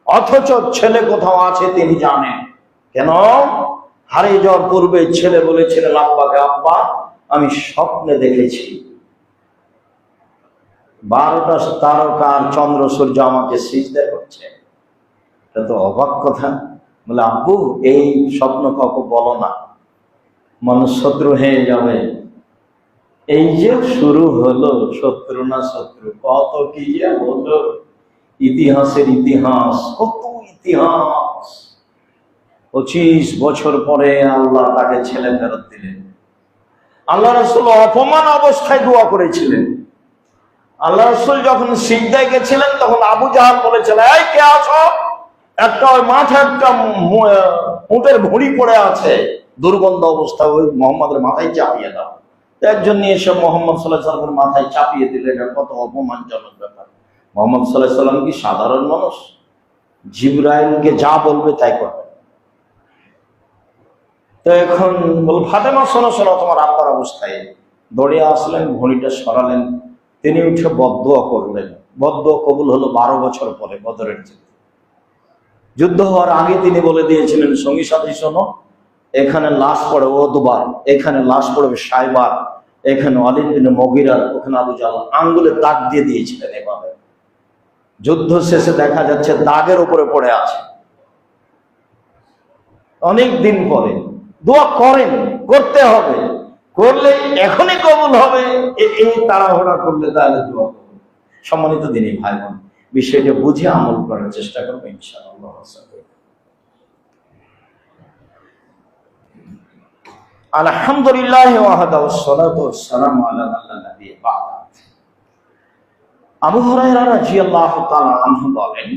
অথচ ছেলে কোথাও আছে তিনি জানেন। কেন? হারিয়ে যাওয়ার পূর্বে ছেলে বলেছিলেন আব্বাকে, আব্বা আমি স্বপ্নে দেখেছি 12টা তারকা আর চন্দ্র সূর্য আমাকে সিজদা করছে। এটা তো অবাক কথা। বলে, আব্বু এই স্বপ্ন কাউকে বলো না, মানুষ শত্রু হয়ে যাবে। এই যে শুরু হলো, শত্রু না শত্রু, কত কি যে হলো, ইতিহাসের ইতিহাস, কত ইতিহাস। 25 বছর পরে আল্লাহ তাকে ছেলে ফেরত দিলেন। আল্লাহ রাসূল অপমান অবস্থায় দোয়া করেছিলেন। আল্লাহ রাসূল যখন সিজদায় গেছিলেন তখন আবু জাহাল বলেছিল, এই কে আছো? একটা ওই মাঠে একটা উটের ভুঁড়ি পড়ে আছে, দুর্গন্ধ অবস্থা, ওই মোহাম্মদের মাথায় চাপিয়ে দাও। একজন নিয়ে এসে মোহাম্মদ সাল্লাল্লাহু আলাইহি ওয়াসাল্লামের মাথায় চাপিয়ে দিলে, এটা কত অপমানজনক ব্যাপার। মোহাম্মদ সাল্লাল্লাহু আলাইহি ওয়াসাল্লাম কি সাধারণ মানুষ? জিবরাইলকে যা বলবে তাই করবে। তো এখন বল, ফাতেমা শোনো শোনো, তোমার আব্বার অবস্থায়। দৌড়িয়ে আসলেন, ভুঁড়িটা সরালেন, তিনি উঠে বদদোয়া করলেন। বদদোয়া কবুল হলো 12 বছর পরে, বদরের যুদ্ধ হওয়ার আগে তিনি বলে দিয়েছিলেন, সঙ্গী সাথী শোনো, এখানে লাশ পড়ে ওদবার, এখানে লাশ পড়বে সাইবার, এখানে ওয়ালিদ বিন মুগীরা, ওখানে আবু জাহল, আঙ্গুলে দাগ দিয়ে দিয়েছিলেন। এভাবে যুদ্ধ শেষে দেখা যাচ্ছে দাগের উপরে পড়ে আছে। অনেক দিন পরে দোয়া করেন, করতে হবে, করলে এখনই কবুল হবে, এই তাড়াহুড়া করলে তাহলে দোয়া কবুল। সম্মানিত দিনী ভাই বোন, বিষয়টা বুঝে আমল করার চেষ্টা করবো ইনশাআল্লাহ। আলহামদুলিল্লাহ ওয়াহদা ওয়াসসালাতু ওয়াসসালামু আলা মান লা নাবিয়্যা বা'দা। আবু হুরায়রা রাদিয়াল্লাহু তাআলা আনহু বলেন,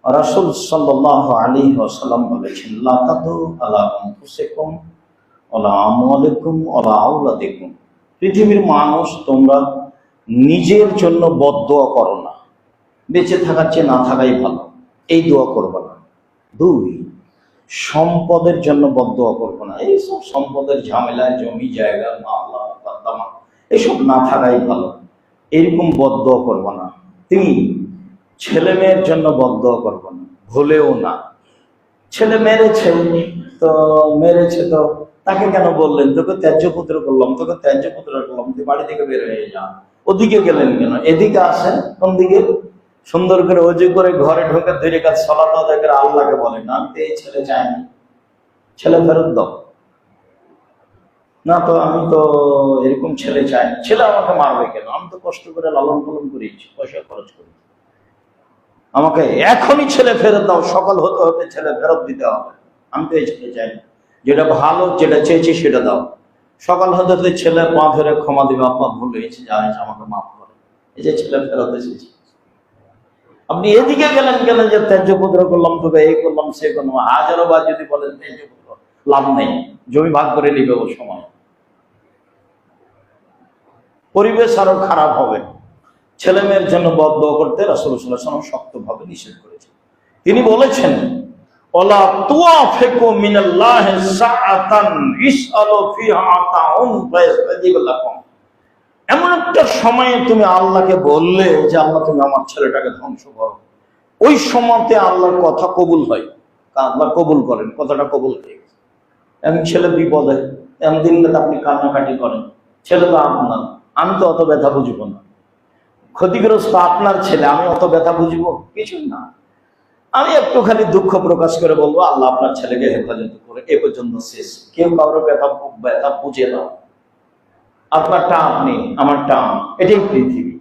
রাসূল সাল্লাল্লাহু আলাইহি ওয়াসাল্লাম বলেছেন, লা তাদু আলা আনফুসিকুম ওয়ালা আমওয়ালিকুম ওয়ালা আওলাদিকুম। পৃথিবীর মানুষ, তোমরা নিজের জন্য বদদোয়া করো না, বেঁচে থাকার চেয়ে না থাকাই ভালো, এই দোয়া করবে না। 2, সম্পদের জন্য বদদোয়া করবো না, এইসব সম্পদের ঝামেলায় জমি জায়গা মামলা দামা এসব না থাকাই ভালো, এরকম বদদোয়া করবো না। 3, ছেলে মেয়ের জন্য বদদোয়া করবো না, ভুলেও না। ছেলে মেরেছে তো তাকে কেন বললেন, তোকে ত্যায্য পুত্র করলাম, তোকে ত্যায্য পুত্র করলাম, তুই বাড়ি থেকে বের হয়ে যা। ওদিকে গেলেন কেন? এদিকে আসেন। কোন দিকে? সুন্দর করে ওযু করে ঘরে ঢোকে 2 রাকাত সালাত আদায় করে আল্লাহকে বলেন, আমি তো এই ছেলে চাইনি, ছেলে ফেরত দাও না। তো আমি তো এরকম ছেলে চাই, ছেলে আমাকে মারবে কেন? আমি তো কষ্ট করে লালন পালন করেছি, পয়সা খরচ করি, আমাকে এখনই ছেলে ফেরত দাও। সকাল হতে হতে ছেলে ফেরত দিতে হবে। আমি তো এই ছেলে চাই না, যেটা ভালো, যেটা চেয়েছি সেটা দাও। সকাল হতে হতে ছেলে পা ধরে ক্ষমা দিবে, আপা ভুল হয়েছে, যা হয়েছে আমাকে মাফ করে, এই যে ছেলে ফেরত এসেছে। আপনি এদিকে গেলেন কেন, যে ত্যায্য পুত্র করলাম, তোকে এই করলাম সে করলাম। 1000 বার যদি বলেন ত্যায্য পুত্র, লাভ নেই, জমি ভাগ করে নিবে ও সময়, পরিবেশ আরো খারাপ হবে। ছেলে মেয়ের জন্য বদদোয়া করতে রাসূল সাল্লাল্লাহু আলাইহি ওয়াসাল্লাম শক্তভাবে নিষেধ করেছেন। তিনি বলেছেন, ওয়ালা তুআফিকু মিনাল্লাহি সাআতান ইসআলু ফিহা তাউন ফায়াসতাজিব লাকুম। এমন একটা সময়ে তুমি আল্লাহকে বললে যে আল্লাহ তুমি আমার ছেলেটাকে ধ্বংস করো, ওই সময়তে আল্লাহর কথা কবুল হয়, আল্লাহ কবুল করেন, কথাটা কবুল হয়ে গেছে। এমন ছেলে বিপদে, এমন দিন আপনি কান্নাকাটি করেন, ছেলে তো আপনার, আমি তো অত ব্যথা বুঝবো না, ক্ষতিগ্রস্ত আপনার ছেলে, আমি অত ব্যথা বুঝবো কিছুই না। আমি একটুখানি দুঃখ প্রকাশ করে বলবো, আল্লাহ আপনার ছেলেকে হেফাজত করে, এ পর্যন্ত শেষ। কেউ কারোর ব্যথা বুঝে দাও, আপনারটা আপনি, আমারটা আমি, এটাই পৃথিবী।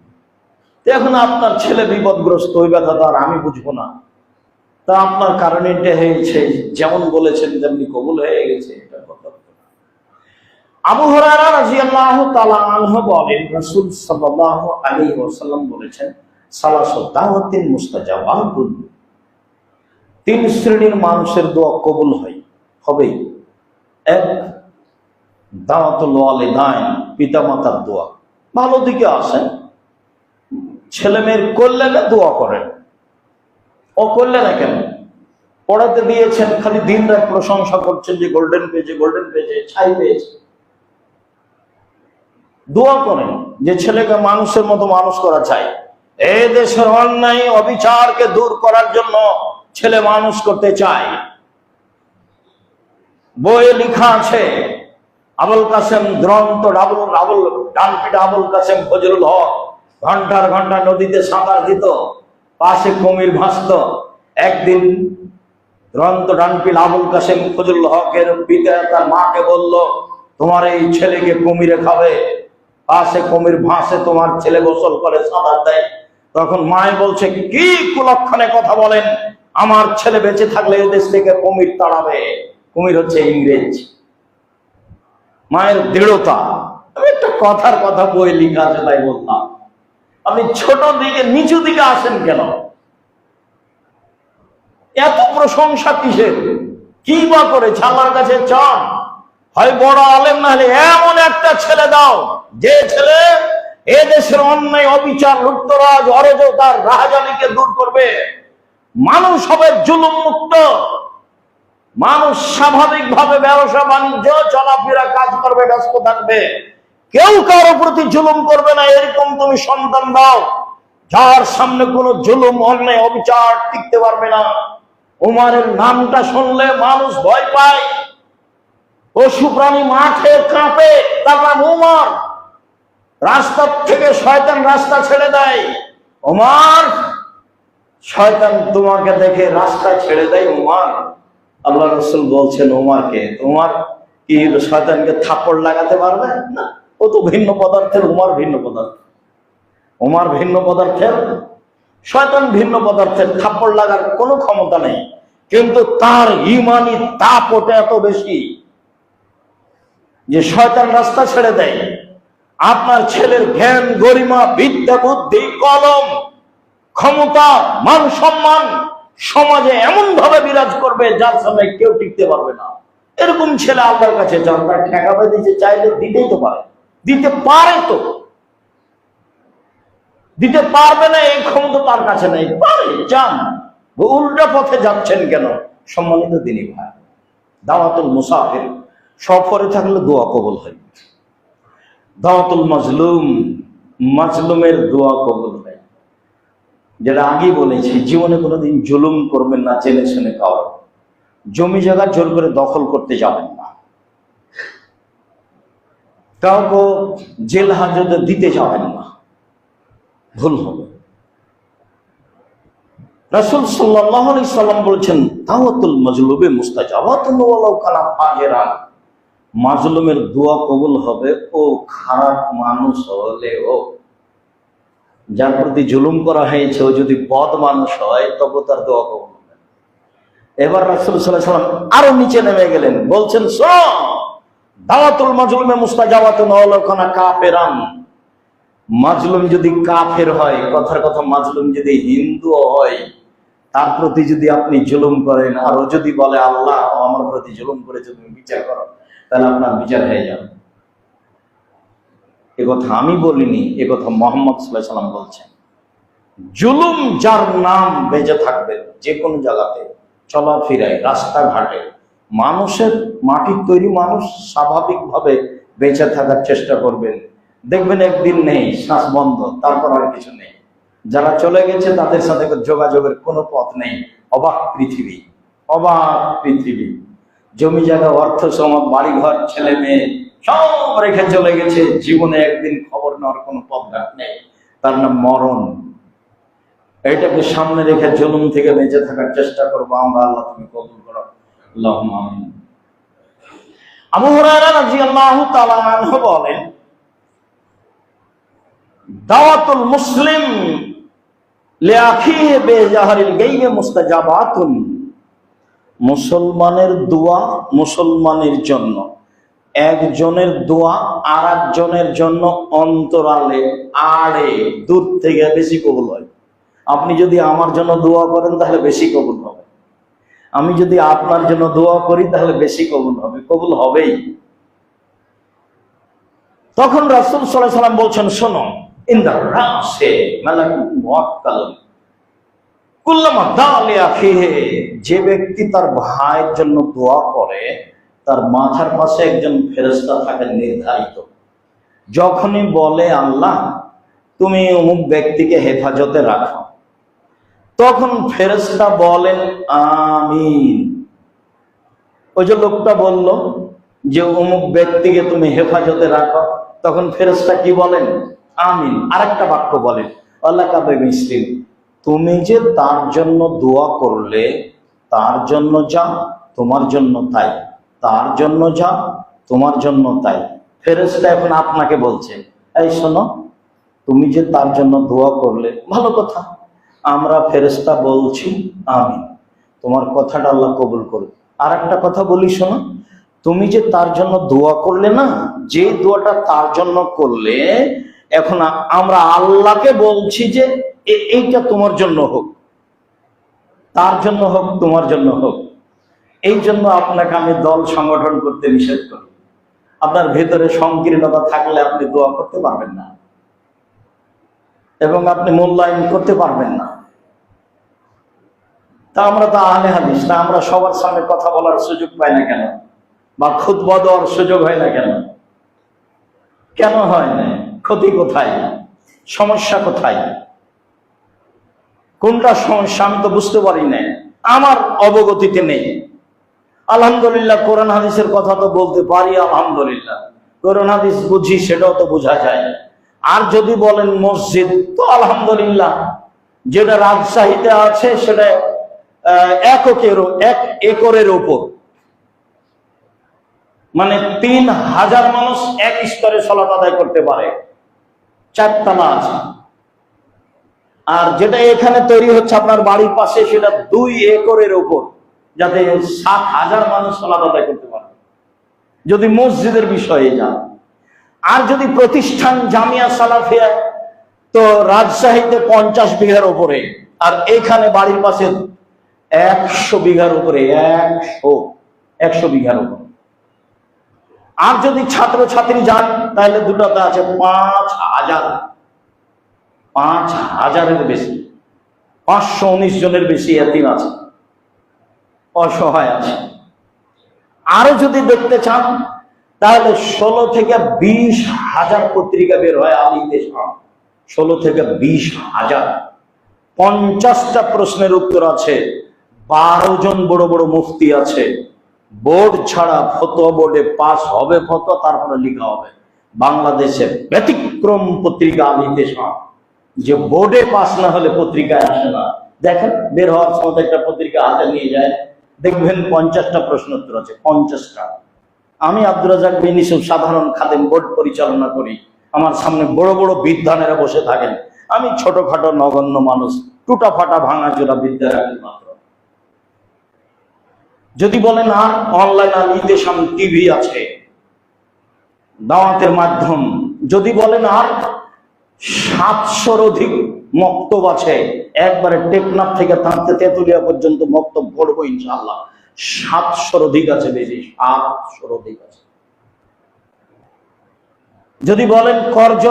তো এখন আপনার ছেলে বিপদগ্রস্ত, ওই ব্যথা তো আর আমি বুঝবো না, তা আপনার কারণে এটা হয়েছে, যেমন বলেছেন তেমনি কবুল হয়ে গেছে, এটা কথা। আবু হুরায়রা রাদিয়াল্লাহু তাআলা আনহু বলেন, রাসূল সাল্লাল্লাহু আলাইহি ওয়াসাল্লাম বলেছেন, সালাসু দাওয়াতিন মুস্তাজাবাতুন। 3 শ্রেণীর মানুষের দোয়া কবুল হবেই। 1, দাওয়াতুল ওয়ালিদাইন, পিতা মাতার দোয়া। ভালো দিকে আসেন, ছেলে মেয়ের কল্যাণে দোয়া করেন। অকল্যাণে কেন? পড়াতে দিয়েছেন, খালি দিন রাত প্রশংসা করছেন যে গোল্ডেন পেজে, গোল্ডেন পেজে, ছাই পেয়েছে। দোয়া করেন যে ছেলেকে মানুষের মতো মানুষ করা চাই। এই দেশের অন্যায় অবিচারকে দূর করার জন্য ছেলে মানুষ করতে চাই। বইয়ে লেখা আছে, আবুল কাসেম দুরন্ত ডানপিটা আবুল কাসেম ফজলুল হক ঘন্টার ঘন্টা নদীতে সাঁতার দিত, পাশে কুমির ভাসত। একদিন দুরন্ত ডানপিল আবুল কাসেম ফজলুল হকের পিতা তার মাকে বলল, তোমার এই ছেলেকে কুমিরে খাবে। পাশে কুমির ভাসে, তোমার ছেলে গোসল করে সাঁতার দেয়। তখন মায় বলছে, কি কুলক্ষণে কথা বলেন, আমার ছেলে বেঁচে থাকলে এদেশ থেকে কুমির তাড়াবে। কুমির হচ্ছে ইংরেজ। মায়ের দৃঢ়তা। আমি একটা কথার কথা বই লেখা আছে তাই বললাম। আপনি ছোট দিকে নিচু দিকে আসেন কেন? এত প্রশংসা কিসের? কি বা করেছে? আল্লাহর কাছে চান, হয় বড় আলেম, না হলে এমন একটা ছেলে দাও যে ছেলে এদেশের অন্যায় অবিচার লুপ্তরাজ অরাজকতার রাহাজানিকে দূর করবে। মানুষ হবে জুলুম মুক্ত, মানুষ স্বাভাবিকভাবে ব্যবসা বাণিজ্য চলাফেরা কাজ করবে, ব্যস্ত থাকবে, কেউ কারো প্রতি জুলুম করবে না। এরকম তুমি সন্তান দাও যার সামনে কোনো জুলুম অন্যায় অবিচার টিকতে পারবে না। উমারের নামটা শুনলে মানুষ ভয় পায়, পশু প্রাণী মাঠে কাঁপে, তার নাম উমর। রাস্তা থেকে শয়তান রাস্তা ছেড়ে দেয়, উমর শয়তান তোমাকে দেখে রাস্তা ছেড়ে দেয়। উমর, আল্লাহ রাসূল বলছেন উমরকে, তোমার কি শয়তানকে থাপ্পড় লাগাতে পারবে না? ও তো ভিন্ন পদার্থের, উমর ভিন্ন পদার্থ। উমর ভিন্ন পদার্থের, শয়তান ভিন্ন পদার্থের, থাপ্পড় লাগার কোনো ক্ষমতা নেই। কিন্তু তার ঈমানি তাপ ওঠে এত বেশি যে শয়তান রাস্তা ছেড়ে দেয়। আপনার ছেলের জ্ঞান, গরিমা, বিদ্যা, বুদ্ধি, কলম, ক্ষমতা, মান সম্মান সমাজে এমন ভাবে বিরাজ করবে যার সামনে কেউ টিকতে পারবে না। এরকম ছেলে আল্লাহর কাছে চান। তার ঠেকাবে দিতে চাইলে দিতেই তো পারে, দিতে পারে তো, দিতে পারবে না এই ক্ষমতা তার কাছে নেই। পারে, চান। উল্টা পথে যাচ্ছেন কেন? সম্মানিত দিনী ভাই, দাওয়াতুল মুসাফির, সফরে থাকলে দোয়া কবুল হয়। দাওয়াতুল মাজলুম, মাজলুমের দোয়া কবুল হয়। যেটা আগেই বলেছি, জীবনে কোনোদিন জুলুম করবেন না জেনে শুনে কারো। জমি জায়গা জোর করে দখল করতে যাবেন না, কাউকে জেল হাজতে দিতে যাবেন না, ভুল হবে। রাসূল সাল্লাল্লাহু আলাইহি সাল্লাম বলেছেন, দাওয়াতুল মাজলুবে মুস্তাজাবাতুন ওয়ালাউ কানা ফাজিরান। মাজলুমের দোয়া কবুল হবে ও খারাপ মানুষ হলেও। যার প্রতি জুলুম করা হয়েছে ও যদি বদ মানুষ হয় তবে তার দোয়া কবুল হবে। এবার রাসূল সাল্লাল্লাহু আলাইহি সাল্লাম আরো নিচে নেমে গেলেন, বলছেন, শোনো, দাওয়াতুল মাজলুমে মুস্তাজাবাতুন ওয়ালাউ কানা কাফিরান। মাজলুম যদি কাফের হয়, কথার কথা মাজলুম যদি হিন্দু হয়, তার প্রতি যদি আপনি জুলুম করেন আর ও যদি বলে আল্লাহ আমার প্রতি জুলুম করেছে, তুমি বিচার করো, তাহলে আপনার বিচার হয়ে যাবে। এ কথা আমি বলিনি, এ কথা মুহাম্মদ সাল্লাল্লাহু আলাইহি সাল্লাম বলছেন। জুলুম যার নাম বেঁচে থাকবে যে কোনো জায়গাতে, চলাফেরায়, রাস্তাঘাটে, মানুষের মাটির তৈরি মানুষ স্বাভাবিকভাবে বেঁচে থাকার চেষ্টা করবেন। দেখবেন একদিন নেই, শ্বাস বন্ধ, তারপর আর কিছু নেই। যারা চলে গেছে তাদের সাথে যোগাযোগের কোনো পথ নেই। অবাক পৃথিবী, অবাক পৃথিবী। জমি জায়গা, অর্থ সম্পদ, বাড়িঘর, ছেলে মেয়ে সব রেখে চলে গেছে। জীবনে একদিন খবর নেওয়ার কোনো পথঘাট নেই, তার নাম মরণ। এইটাকে সামনে রেখে জুলুম থেকে বেঁচে থাকার চেষ্টা করবো আমরা। আল্লাহ তুমি কবুল করো, আল্লাহুম্মা আমিন। আবু হুরায়রা রাদিয়াল্লাহু তাআলা আনহু বলেন, দাওয়াতুল মুসলিম লিআখিহি বিজাহরিল গায়বি মুস্তাজাবাতুন। মুসলমানের দোয়া মুসলমানের জন্য, একজনের দোয়া আর একজনের জন্য অন্তরালে, আড়ে, দূর থেকে বেশি কবুল হয়। আপনি যদি আমার জন্য দোয়া করেন তাহলে বেশি কবুল হবে, আমি যদি আপনার জন্য দোয়া করি তাহলে বেশি কবুল হবে, কবুল হবেই। তখন রাসূল সাল্লাল্লাহু আলাইহি ওয়াসাল্লাম বলছেন, শোনো, ইনদা রাসে মালাকুন মুআক্কালুন কুল্লামা দালি আখিহি, যে ব্যক্তি তার ভাইয়ের জন্য দোয়া করে তার মাথার পাশে একজন ফেরেশতা থাকে নির্ধারিত। যখনই বলে আল্লাহ তুমি অমুক ব্যক্তিকে হেফাজতে রাখো, তখন ফেরেশতা বলেন আমিন। ওই যে লোকটা বলল যে অমুক ব্যক্তিকে তুমি হেফাজতে রাখো, তখন ফেরেশতা কি বলেন? আমিন। আরেকটা বাক্য বলেন, আল্লাহ কাবে মিসলিম, তুমি যে তার জন্য দোয়া করলে তার জন্য যা তোমার জন্য তাই, তার জন্য যা তোমার জন্য তাই। ফেরেশতা এখন আপনাকে বলছে, এই শোনো, তুমি যে তার জন্য দোয়া করলে ভালো কথা, আমরা ফেরেশতা বলছি আমিন, তোমার কথাটা আল্লাহ কবুল করবে। আর একটা কথা বলি, শোনো, তুমি যে তার জন্য দোয়া করলে না, যে দোয়াটা তার জন্য করলে, এখন আমরা আল্লাহকে বলছি যে এইটা তোমার জন্য হোক, তার জন্য হোক, তোমার জন্য হোক। এই জন্য আপনাকে আমি দল সংগঠন করতে নিষেধ করি। আপনার ভেতরে সংকীর্ণতা থাকলে আপনি দোয়া করতে পারবেন না এবং আপনি মূল্যায়ন করতে পারবেন না। তা আমরা তো আহলে হাদিস, তা আমরা সবার সামনে কথা বলার সুযোগ পাই না কেন? বা খুতবা দেওয়ার সুযোগ হয় না কেন? কেন হয় না? ক্ষতি কোথায়? সমস্যা কোথায়? কোনটা সমস্যা আমি তো বুঝতে পারি না, আমার অবগতিতে নেই। আলহামদুলিল্লাহ, কোরআন হাদিসের কথা তো বলতে পারি, আলহামদুলিল্লাহ কোরআন হাদিস বুঝি, সেটাও তো বোঝা যায়। আর যদি বলেন মসজিদ, তো আলহামদুলিল্লাহ যেটা রাজশাহীতে আছে সেটা 1 একরের উপর, মানে 3000 মানুষ এক স্তরে সালাত আদায় করতে পারে, 4 তলা আছে। আর যেটা এখানে তৈরি হচ্ছে আপনার বাড়ির পাশে, সেটা 2 একরের উপর, যাতে 7000 মানুষ সালাত আদায় করতে পারে, যদি মসজিদের বিষয়ে যান। আর যদি প্রতিষ্ঠান জামিয়া সালাফিয়া, তো রাজশাহীতে 50 বিঘার উপরে, আর এখানে বাড়ির পাশে 100 বিঘার উপরে, 100 বিঘার উপরে। আর যদি ছাত্র ছাত্রী যান, তাহলে দুটোতে আছে 5000-এর বেশি, 519 জনের বেশি এতিম আছে, অসহায় আছে। আরো যদি দেখতে চান, তাহলে 16 থেকে 20 হাজার পত্রিকা বের হয় আলিতে, 16 থেকে 20 হাজার। 50টা প্রশ্নের উত্তর আছে, 12 জন বড় বড় মুফতি আছে। বোর্ড ছাড়া ফতোয়া বোর্ডে পাস হবে ফতোয়া, তারপরে লেখা হবে। বাংলাদেশে ব্যতিক্রম পত্রিকা আলিতে, যে বোর্ডে পাস না হলে পত্রিকায় আসে না। দেখেন, বের হওয়ার সময় একটা পত্রিকা হাতে নিয়ে যায়, দেখবেন 50টা প্রশ্ন উত্তর আছে, 50টা। আমি আব্দুর রাজ্জাক বিন ইউসুফ সাধারণ খাদেম বোর্ড পরিচালনা করি, আমার সামনে বড় বড় বিদ্বানেরা বসে থাকেন, আমি ছোটখাটো নগণ্য মানুষ, টুটা ফাটা ভাঙা জোড়া বিদ্যা রাখি মাত্র। যদি বলেন আর অনলাইন আর নির্দেশন টিভি আছে, দাওয়াতের মাধ্যম, যদি বলেন আর 700-র অধিক মক্তব আছে, একবারে টেকনাফ থেকে থাকতে তেতুলিয়া পর্যন্ত মক্তব পড়বো ইনশাআল্লাহ। 700-র অধিক আছে, বেশি 700-র অধিক আছে। যদি বলেন কর্জ,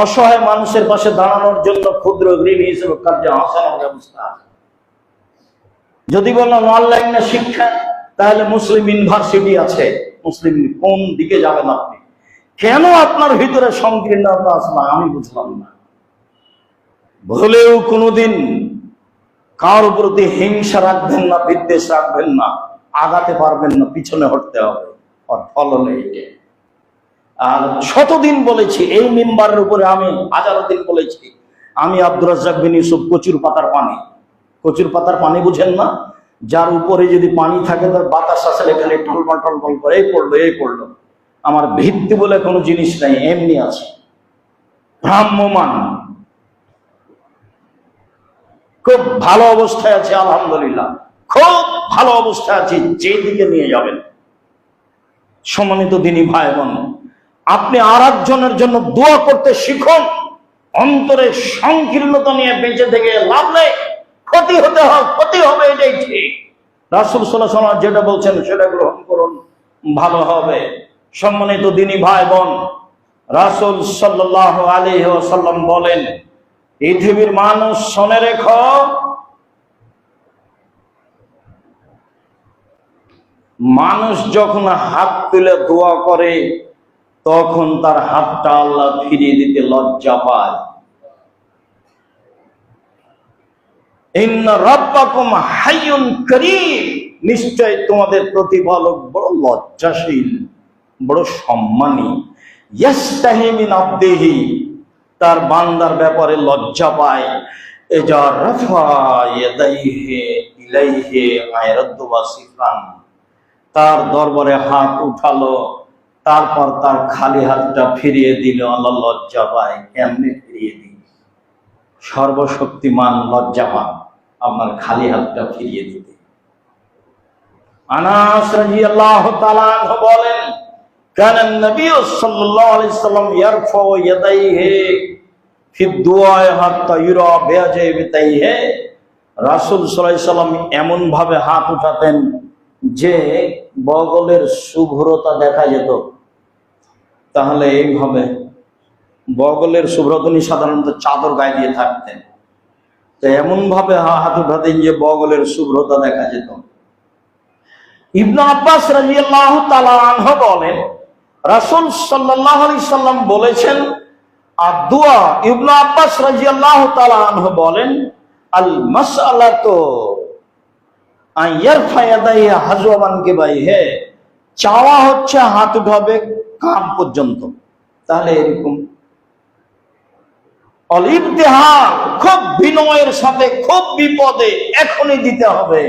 অসহায় মানুষের পাশে দাঁড়ানোর জন্য ক্ষুদ্র ঋণ হিসেবে কার্য হাসানোর ব্যবস্থা আছে। যদি বলেন অনলাইনে শিক্ষা, তাহলে মুসলিম ইউনিভার্সিটি আছে। মুসলিম কোন দিকে যাবেন আপনি? কেন আপনার ভিতরে সংকীর্ণতা আসলো আমি বুঝলাম না। ভুলেও কোনোদিন কারোর প্রতি হিংসা রাখবেন না, বিদ্বেষ রাখবেন না, আগাতে পারবেন না, পিছনে হটতে হবে। ফলন এইটা। আর শতদিন বলেছি, এই মিম্বারের উপরে আমি 1000 দিন বলেছি, আমি আব্দুর রাজ্জাক বিন ইউসুফ কচুর পাতার পানি। কচুর পাতার পানি বুঝেন না? যার উপরে যদি পানি থাকে, তার বাতাস আসলে এখানে টলমল টলমল করে, এই পড়লো। আমার ভিত্তি বলে কোনো জিনিস নাই, এমনি আছে, ভ্রাম্যমান। খুব ভালো অবস্থায় আছে, আলহামদুলিল্লাহ, খুব ভালো অবস্থায় আছি, যেদিকে নিয়ে যাবেন। সম্মানিত দিনী ভাই বোন, আপনি আর একজনের জন্য দোয়া করতে শিখুন। অন্তরে সংকীর্ণতা নিয়ে বেঁচে থেকে লাভ নেই, ক্ষতি হবে, এটাই ঠিক। রাসূল সাল্লাল্লাহু আলাইহি ওয়াসাল্লাম যেটা বলছেন সেটা গ্রহণ করুন, ভালো হবে। সম্মানিত দিনী ভাই বোন, রাসূল সাল্লাল্লাহু আলাইহি ওয়াসাল্লাম বলেন, পৃথিবীর মানুষ শুনে রেখো, মানুষ যখন হাত তুলে দোয়া করে তখন তার হাতটা আল্লাহ ফিরিয়ে দিতে লজ্জা পায়। ইন্না রাব্বাকুম হাইয়ুন কারীম, নিশ্চয় তোমাদের প্রতিপালক বড় লজ্জাশীল, বড় সম্মানী। ইয়াস্তাহি মিন আবদিহি, তার বান্দার ব্যাপারে লজ্জা পায়। ইজা রাফা ইয়াদাইহি ইলাইহি আয়রাদু ওয়াসিফান, তার দরবারে হাত উঠালো, তারপর তার খালি হাতটা ফিরিয়ে দিল, আল্লাহ লজ্জা পায়। কেমনে ফিরিয়ে দিল? সর্বশক্তিমান লজ্জা পান আপনার খালি হাতটা ফিরিয়ে দিতে। আনাস রাদিয়াল্লাহু তাআলা আনহু বলেন, কান নবী সাল্লাল্লাহু আলাইহি সাল্লাম ইয়ারফাউ ইয়াদাইহি ফি দুআ হাত্তা ইউরা বিআজাবিতাইহি, রাসূল সাল্লাল্লাহু আলাইহি সাল্লাম এমন ভাবে হাত উঠাতেন যে বগলের শুভ্রতা দেখা যেত। তাহলে এইভাবে বগলের শুভ্রতা, উনি সাধারণত চাদর গায়ে দিয়ে থাকতেন, তো এমন ভাবে হাত উঠাতেন যে বগলের শুভ্রতা দেখা যেত। ইবনে আব্বাস রাদিয়াল্লাহু তাআলা আনহু বলেন, রাসূল সাল্লাল্লাহু আলাইহি সাল্লাম বলেছেন আদ-দুআ। ইবনে আব্বাস রাদিয়াল্লাহু তাআলা আনহু বলেন, আল মাসআলাতু আইয়ারফা ইয়াদাইহি হাযওয়া মানকিবাইহি, চাওয়া হচ্ছে হাত উঠাবে কাঁধ পর্যন্ত। তাহলে এরকম অল ইবতিহাল, খুব বিনয়ের সাথে, খুব বিপদে এখনই দিতে হবে।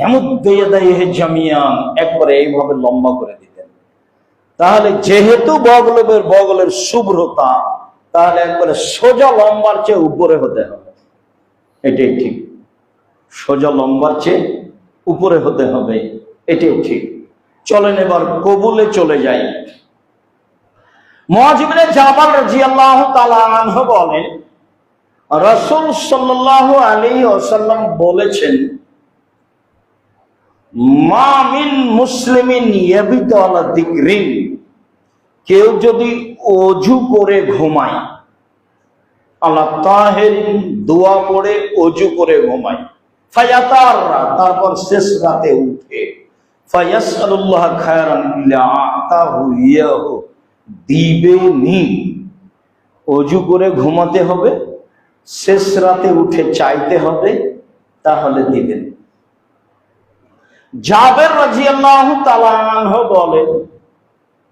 এমুদ্দে ইয়াদাইহি জামিয়ান, একবারে এইভাবে লম্বা করে দিতেন। তাহলে যেহেতু বগলের শুভ্রতা, তাহলে একবারে সোজা লম্বার চেয়ে উপরে হতে হবে। এটাই ঠিক, সোজা লম্বার চেয়ে উপরে হতে হবে, এটাই ঠিক। চলেন এবার কবুলে চলে যাই। মুআয ইবনে জাবাল রাদিয়াল্লাহু তাআলা আনহু বলেন, রাসূল সাল্লাল্লাহু আলাইহি ওয়াসাল্লাম বলেছেন, মা মিন মুসলিমিন ইয়াবিতু আলা যিকরিন, কেউ যদি ওযু করে ঘুমায়, আলা তাহিরিন, দোয়া পড়ে ওযু করে ঘুমায়, ফায়াতাররা, তারপর শেষ রাতে উঠে, ফায়াসআলুল্লাহ খায়রান ইল্লা আতাহু ইয়াহু, দিবেনি। ওযু করে ঘুমাতে হবে, শেষ রাতে উঠে চাইতে হবে, তাহলে দিবেন। জাবের রাদিয়াল্লাহু তাআলা আনহু বলেন,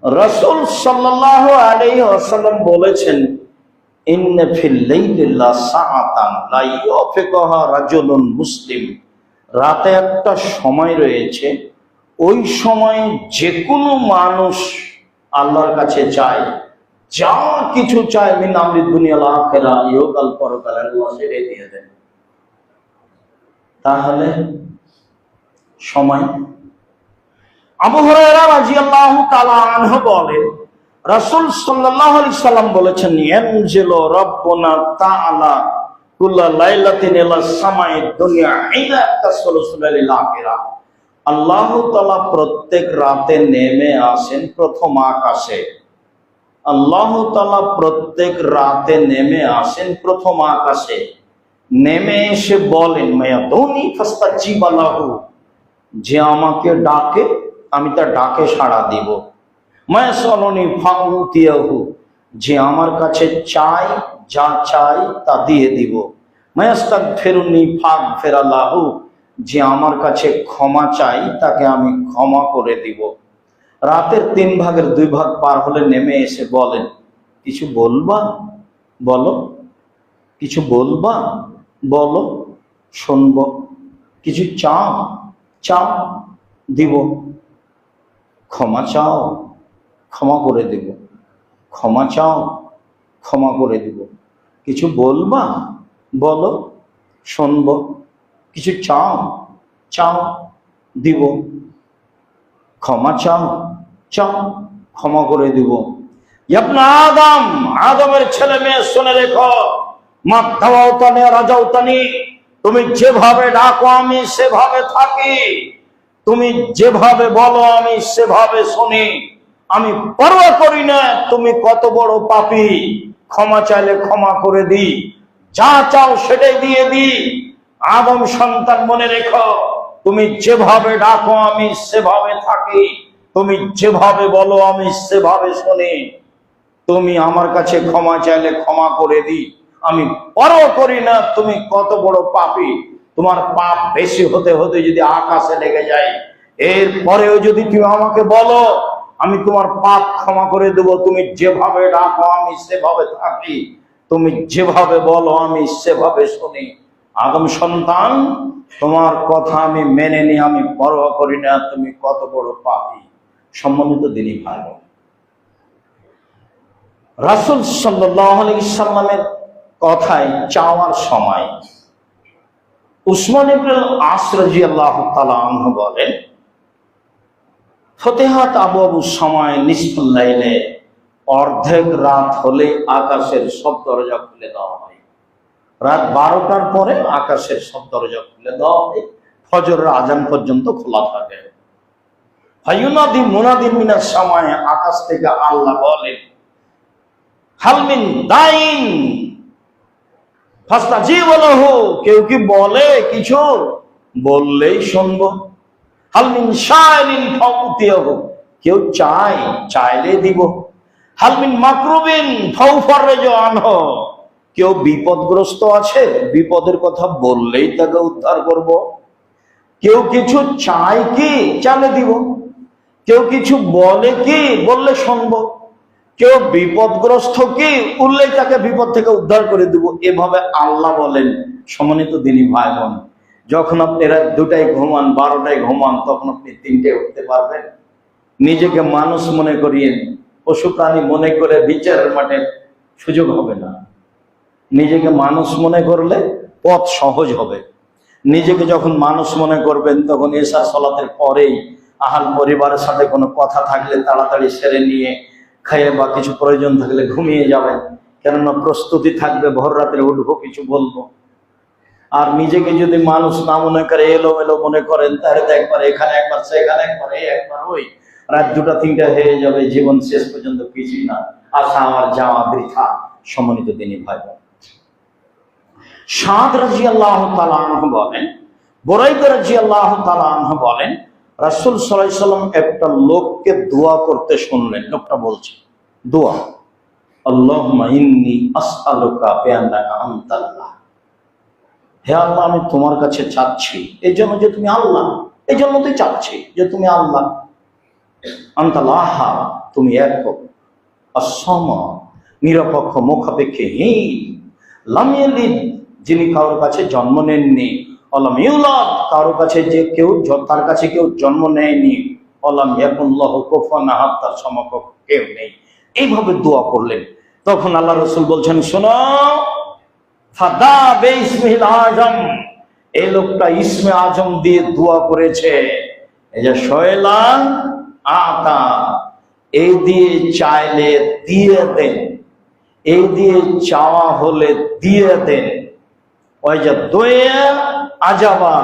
রাসূল সাল্লাল্লাহু আলাইহি ওয়াসাল্লাম বলেছেন, ইন্না ফিল লাইলি লাসাআতান লা ইউফিকুহা রাজুলুন মুসলিম, রাতে একটা সময় রয়েছে, ওই সময় যে কোনো মানুষ আল্লাহর কাছে চায়, যা কিছু চায়, মিন আমরি দুনিয়াল আখিরা, ইহকাল পরকাল, আল্লাহ সেটাই দিয়ে দেন। তাহলে সময়। আবু হুরায়রা রাদিয়াল্লাহু তাআলা আনহু বলেন, রাসূল সাল্লাল্লাহু আলাইহি সাল্লাম বলেছেন, ইয়ানজিলু রাব্বুনা তাআলা কুল্লা লাইলাতিন ইলা সামাঈদ দুনিয়া ইলা তাসলসুলিল আখিরা, আল্লাহ তাআলা প্রত্যেক রাতে নেমে আসেন প্রথম আকাশে। আল্লাহ তাআলা প্রত্যেক রাতে নেমে আসেন প্রথম আকাশে, নেমে এসে বলেন, মায়াদুনি ফাস্তাজিবা লাহু, যে আমাকে ডাকে আমি তার ডাকে সাড়া দিব। মায়াসালুনি ফাউতিয়াহু, যে আমার কাছে চাই, যা চাই তা দিয়ে দিব। মায়াস্তাগফিরুনি ফাগফিরা লাহু, যে আমার কাছে ক্ষমা চাই তাকে আমি ক্ষমা করে দিব। রাতের 3 ভাগের 2 ভাগ পার হলে নেমে এসে বলেন, কিছু বলবা? বলো। কিছু বলবা? বলো, শুনব। কিছু চাও? চাও, দিব। ক্ষমা চাও? ক্ষমা করে দেব। ক্ষমা চাও? ক্ষমা করে দিব। কিছু বলবা? বলো, শুনব। কিছু চাও? চাও, দিব। ক্ষমা চাও? চাও, ক্ষমা করে দিব। ইবনে আদম, আদমের ছেলে মেয়ে শুনে রেখো, মা দাওয়াতানি রাজাউতানি, তুমি যেভাবে ডাকো আমি সেভাবে থাকি, তুমি যেভাবে বলো আমি সেভাবে শুনি। আমি পরোয়া করি না তুমি কত বড় পাপী, ক্ষমা চাইলে ক্ষমা করে দিই, যা চাও সেটাই দিয়ে দিই। আদম সন্তান মনে রেখো, তুমি যেভাবে ডাকো আমি সেভাবে থাকি, তুমি যেভাবে বলো আমি সেভাবে শুনি। তুমি আমার কাছে ক্ষমা চাইলে ক্ষমা করে দিই, আমি পরোয়া করি না তুমি কত বড় পাপী। তোমার পাপ বেশি হতে হতে যদি আকাশে লেগে যায়, এরপরেও যদি তুমি আমাকে বলো আমি তোমার পাপ ক্ষমা করে দেবো। তুমি যেভাবে ডাকো আমি সেভাবে থাকি, তুমি যেভাবে বলো আমি সেভাবে শুনি। আদম সন্তান, তোমার কথা আমি মেনে নি, আমি পরোয়া করি না তুমি কত বড় পাপী। সম্মানিত দিনী ভাই বোন, রাসূল সাল্লাল্লাহু আলাইহি সাল্লামের কথায় চাওয়ার সময় উসমান ইবনে আস রাদিয়াল্লাহু তাআলা আনহু বলেন, ফতেহাত আবু সময় নিসফুল লাইলে, অর্ধেক রাত হলে আকাশের সব দরজা খুলে দেওয়া হয়। রাত 12টার পরে আকাশের সব দরজা খুলে দেওয়া হয়, ফজরের আজান পর্যন্ত খোলা থাকে। ফায়ুনাদি মুনাদিন মিনাস সময়, আকাশ থেকে আল্লাহ বলেন, হালমিন দাইন ফাস্তাজিবু লাহু, কেউ কি বলে কিছু, বললেই শুনবো। হালমিন শাইলিন ফাউতিয়াহু, কেউ চাইলে দিব। হালমিন মাকরুবিন ফাউফারজু আনহু, কেউ বিপদগ্রস্ত আছে, বিপদের কথা বললেই তাকে উদ্ধার করব। কেউ কিছু চায় কি, চাইলে দিব। কেউ কিছু বলে কি, বললে শুনবো। কেউ বিপদগ্রস্ত কি, উল্লেখ তাকে বিপদ থেকে উদ্ধার করে দিব। এভাবে আল্লাহ বলেন। সম্মানিত দিনী ভাই বোন, যখন আপনি রাত 2টায় ঘুমান, 12টায় ঘুমান, তখন আপনি 3টায় উঠতে পারবেন? নিজেকে মানুষ মনে করিয়ে পশু প্রাণী মনে করে বিচারের মাঠে সুযোগ হবে না। নিজেকে মানুষ মনে করলে পথ সহজ হবে। নিজেকে যখন মানুষ মনে করবেন, তখন এশার সালাতের পরেই আহাল পরিবারের সাথে কোনো কথা থাকলে তাড়াতাড়ি সেরে নিয়ে খেয়ে বা কিছু প্রয়োজন থাকলে ঘুমিয়ে যাবেন, কেননা প্রস্তুতি থাকবে ভোর রাত্রে উঠবো, কিছু বলবো। আর নিজেকে যদি মানুষ না মনে করে, এলোমেলো মনে করেন, তাহলে তো একবার এখানে একবার সেখানে একবার একবার ওই, রাত 2টা 3টা হয়ে যাবে, জীবন শেষ পর্যন্ত কিছুই না, আসা আমার যাওয়া বৃথা। সম্মানিত দিনী ভাই বোন, সাদ রাদিয়াল্লাহু তাআলা আনহু বলেন, বুরাইদা রাদিয়াল্লাহু তাআলা আনহু বলেন, রাসূল সাল্লাল্লাহু আলাইহি সাল্লাম একটা লোককে দোয়া করতে শুনলেন। লোকটা বলছে দোয়া, আল্লাহুম্মা ইন্নী আসআলুকা বিআন্নাকা আনতাল্লাহ, হে আল্লাহ আমি তোমার কাছে চাচ্ছি, এই জন্য যে তুমি আল্লাহ, এই জন্য তুই চাচ্ছি যে তুমি আল্লাহ। আনতাল্লাহ, তুমি একক, আস-সামাদ, নিরপেক্ষ, মুখাপেক্ষীহীন, লাম ইয়ালিদ, যিনি কারোর কাছে জন্ম নেননি, ওয়ালাম ইউলাদ, কারোর কাছে যে কেউ তার কাছে কেউ জন্ম নেয়নি, ওয়ালাম ইয়াকুন লাহু কুফুয়ান আহাদ, তার সমকক্ষ কেউ নেই। এইভাবে দোয়া করলেন। তখন আল্লাহ রাসূল বলছেন, শোনো, ফাদা বিসমিল আজম, এই লোকটা ইসমে আজম দিয়ে দোয়া করেছে। এই যে শয়লান আতা, এই দিয়ে চাইলে দিয়ে দেন, এই দিয়ে চাওয়া হলে দিয়ে দেন। ওই যে দোয়া আজাবা,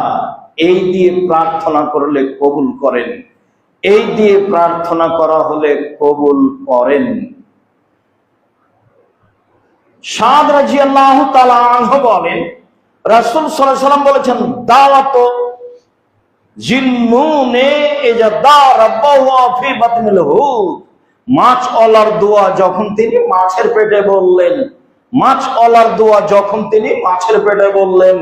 এই দিয়ে প্রার্থনা করলে কবুল করেন, এই দিয়ে প্রার্থনা করা হলে কবুল করেন। সাদ রাদিয়াল্লাহু তাআলা আনহু বলেন, রাসূল সাল্লাল্লাহু আলাইহি ওয়াসাল্লাম বলেছেন, দাওয়াত জিন্নুনে ইজা দারাবাহু ফি বাতনিল হুত, মাছ ওলার দোয়া যখন তিনি মাছের পেটে বললেন, মাছ ওলার দোয়া যখন তিনি মাছের পেটে বললেন,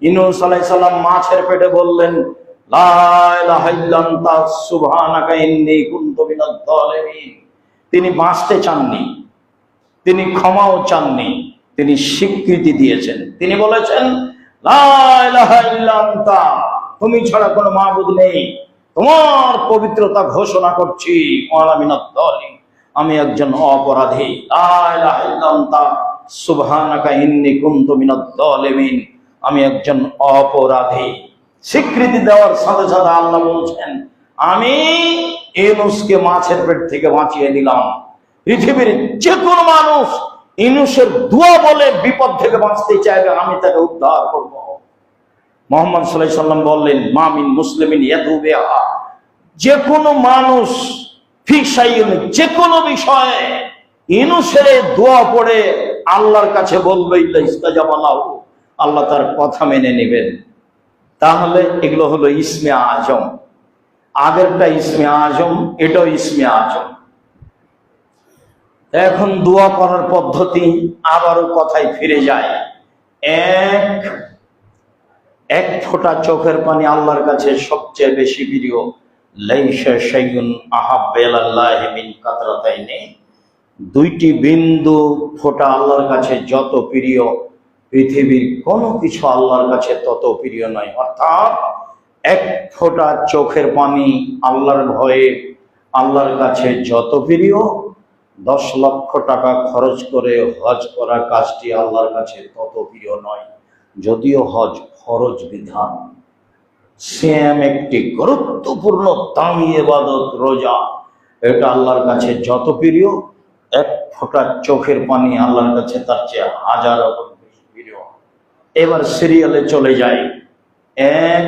ইউনূস আলাইহিস সালাম মাছের পেটে বললেন, লা ইলাহা ইল্লা আনতা সুবহানাকা ইন্নী কুনতু মিনাজ জালিমিন। তিনি বাঁচতে চাননি, তিনি ক্ষমাও চাননি, তিনি স্বীকৃতি দিয়েছেন। তিনি বলেছেন, লা ইলাহা ইল্লা আনতা, তুমি ছাড়া কোনো মাবুদ নেই, তোমার পবিত্রতা ঘোষণা করছি, ওয়া মিনাজ জালিমিন, আমি একজন অপরাধী। লা ইলাহা ইল্লা আনতা সুবহানাকা ইন্নী কুনতু মিনাজ জালিমিন, আমি একজন অপরাধী। স্বীকৃতি দেওয়ার সাথে সাথে আল্লাহ বলছেন, আমি ইউনূসকে মাছের পেট থেকে বাঁচিয়ে দিলাম। পৃথিবীর যে কোনো মানুষ ইউনূসের দোয়া বলে বিপদ থেকে বাঁচতে চাইবে, আমি তাকে উদ্ধার করব। মুহাম্মদ সাল্লাল্লাহু আলাইহি ওয়াসাল্লাম বললেন, মা মিন মুসলিমিন ইয়াদু বিহা, যে কোনো মানুষ যে কোনো বিষয়ে ইউনূসের দোয়া পড়ে আল্লাহর কাছে বলবে আল্লাহ তার কথা মেনে নেবেন। তাহলে এগুলো হলো ইসমে আজম। আগেরটা ইসমে আজম, এটাও ইসমে আজম। এখন দোয়া করার পদ্ধতি আবারও কথায় ফিরে যায়। এক ফোঁটা চোখের পানি আল্লাহর কাছে সবচেয়ে বেশি প্রিয়। লাইসা শাইউন আহাব্বা ইলাল্লাহি মিন কাতরাতাইনি। দুইটি বিন্দু ফোঁটা আল্লাহর কাছে যত প্রিয়, পৃথিবীর কোনো কিছু আল্লাহর কাছে তত প্রিয় নয়। অর্থাৎ এক ফোঁটা চোখের পানি আল্লাহর ভয়ে আল্লাহর কাছে যত প্রিয়, 10 লক্ষ টাকা খরচ করে হজ করা কাজটি আল্লাহর কাছে তত প্রিয় নয়। যদিও হজ ফরজ বিধান, সিয়াম একটি গুরুত্বপূর্ণ দামি ইবাদত, রোজা এটা আল্লাহর কাছে যত প্রিয়, এক ফোঁটা চোখের পানি আল্লাহর কাছে তার চেয়ে হাজারো গুণ বেশি প্রিয়। এবার সিরিয়ালে চলে যায়। এক,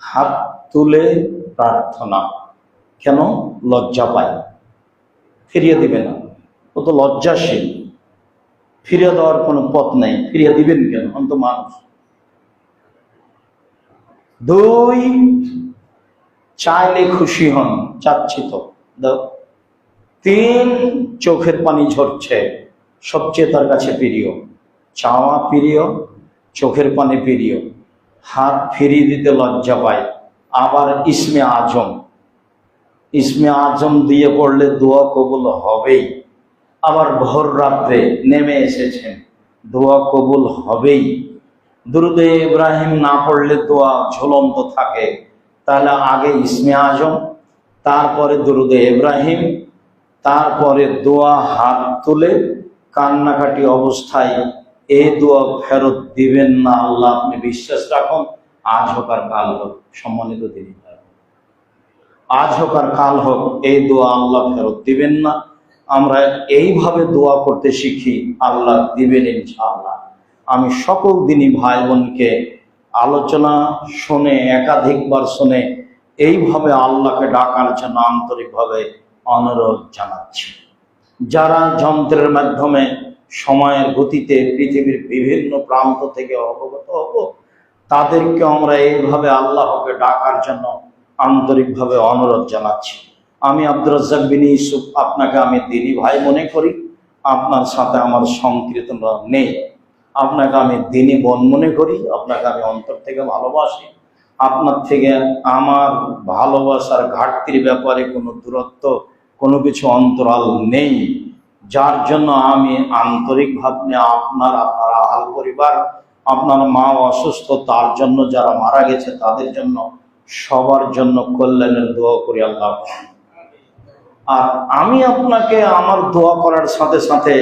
হাত তুলে প্রার্থনা। কেন? লজ্জা পায়, ফিরিয়ে দিবে না, ও তো লজ্জাশীল, ফিরিয়ে দেওয়ার কোনো পথ নেই, ফিরিয়ে দিবেন কেন? অন্ত মানুষ। 2, চাইলে খুশি হন, চাচ্ছি তো দাও। 3, চোখের পানি ঝরছে, সবচেয়ে তার কাছে প্রিয়। চাওয়া প্রিয়, চোখের পানি প্রিয়, হাত ফিরিয়ে দিতে লজ্জা পায়। আবার ইসমে আজম, ইসমে আজম দিয়ে পড়লে দোয়া কবুল হবেই। আবার ভোর রাত্রে নেমে এসেছেন, দোয়া কবুল হবেই। দুরুদে ইব্রাহিম না পড়লে দোয়া ঝুলন্ত থাকে। তাহলে আগে ইসমে আজম, তারপরে দুরুদে ইব্রাহিম, তারপরে দোয়া হাত তুলে কান্নাকাটি অবস্থায় এই দোয়া ফেরত দিবেন না আল্লাহ, আপনি বিশ্বাস রাখুন। আজ হোক আর কাল হোক, সম্মানিত দিনী ভাই, আজ হোক আর কাল হোক, এই দোয়া আল্লাহ ফেরত দিবেন না। আমরা এইভাবে দোয়া করতে শিখি, আল্লাহ দিবেন ইনশাআল্লাহ। আমি সকল দিনী ভাই বোনকে আলোচনা শুনে, একাধিকবার শুনে, এইভাবে আল্লাহকে ডাকার জন্য আন্তরিকভাবে অনুরোধ জানাচ্ছি। যারা যন্ত্রের মাধ্যমে সময়ের গতিতে পৃথিবীর বিভিন্ন প্রান্ত থেকে অবগত হব, তাদেরকে আমরা এইভাবে আল্লাহকে ডাকার জন্য আন্তরিকভাবে অনুরোধ জানাচ্ছি। আমি আব্দুর রাজ্জাক বিন ইউসুফ, আপনাকে আমি দিনী ভাই মনে করি, আপনার সাথে আমার সংকীর্তন নেই। আপনাকে আমি দিনী বোন মনে করি, আপনাকে আমি অন্তর থেকে ভালোবাসি। আপনার থেকে আমার ভালোবাসার ঘাটতির ব্যাপারে কোনো দূরত্ব, কোনো কিছু অন্তরাল নেই। যার জন্য আমি আন্তরিকভাবে আপনার আল পরিবার, আপনার মা অসুস্থ, তার জন্য যারা মারা গেছে তাদের জন্য, সবার জন্য কল্যাণের দোয়া করি আল্লাহ। আর আমি আপনাকে আমার দোয়া করার সাথে সাথে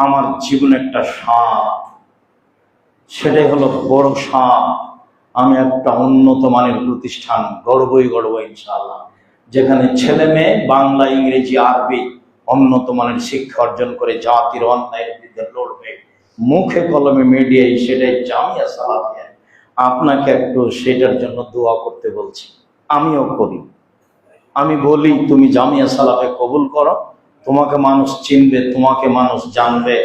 আমার জীবনে একটা সাপ, সেটাই হলো বড় সাপ। আমি একটা উন্নত মানের প্রতিষ্ঠান গড়বই ইনশাআল্লাহ, যেখানে ছেলে মেয়ে বাংলা, ইংরেজি, আরবি উন্নত মানের শিক্ষা অর্জন করে জাতির অন্যায়ের বিরুদ্ধে লড়বে, মুখে কলমে মিডিয়ায়, সেটাই জামিয়া সালাফিয়া। আপনাকে একটু সেটার জন্য দোয়া করতে বলছি, আমিও করি। আমি বলি, তুমি জামিয়া সালাফে কবুল করো, তোমাকে মানুষ চিনবে, তোমাকে মানুষ জানবে।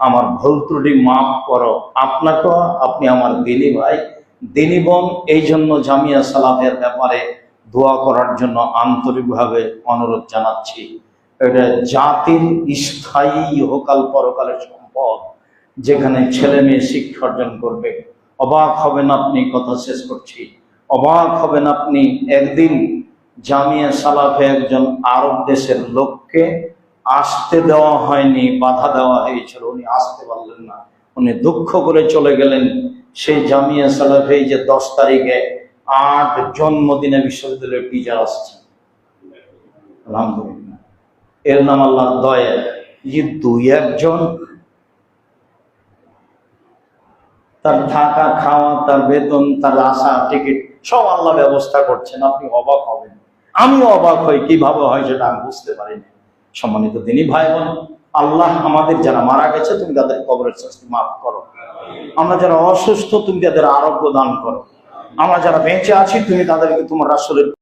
আমার ভুল ত্রুটি মাফ করো। আপনাকেও, আপনি আমার দিনী ভাই, দিনী বোন, এই জন্য জামিয়া সালাফের ব্যাপারে দোয়া করার জন্য আন্তরিকভাবে অনুরোধ জানাচ্ছি। এটা জাতির স্থায়ী ইহকাল পরকালের সম্পদ, যেখানে ছেলে মেয়ে শিক্ষা অর্জন করবে। অবাক হবেন আপনি, কথা শেষ করছি, অবাক হবেন আপনি, একদিন জামিয়া সালাফে একজন আরব দেশের লোককে আসতে দেওয়া হয়নি, বাধা দেওয়া হয়েছিল, উনি আসতে পারলেন না, উনি দুঃখ করে চলে গেলেন। সেই জামিয়া সালাফে যে 10 তারিখে 8 জন্মদিনে বিশ্ববিদ্যালয়ের টিচার আসছে, আলহামদুলিল্লাহ, এর নাম আল্লাহর দয়া। যে 2-1 জন, তার থাকা খাওয়া, তার বেতন, তার আসা, টিকিট সব আল্লাহ ব্যবস্থা করছেন। আপনি অবাক হবেন, আমিও অবাক হই, কিভাবে হয় সেটা আমি বুঝতে পারিনি। সম্মানিত দিনী ভাই বোন, আল্লাহ আমাদের যারা মারা গেছে, তুমি তাদের কবরের শাস্তি মাফ করো। আমরা যারা অসুস্থ, তুমি তাদের আরোগ্য দান করো। আমরা যারা বেঁচে আছি, তুমি তাদেরকে তোমার রাসূলের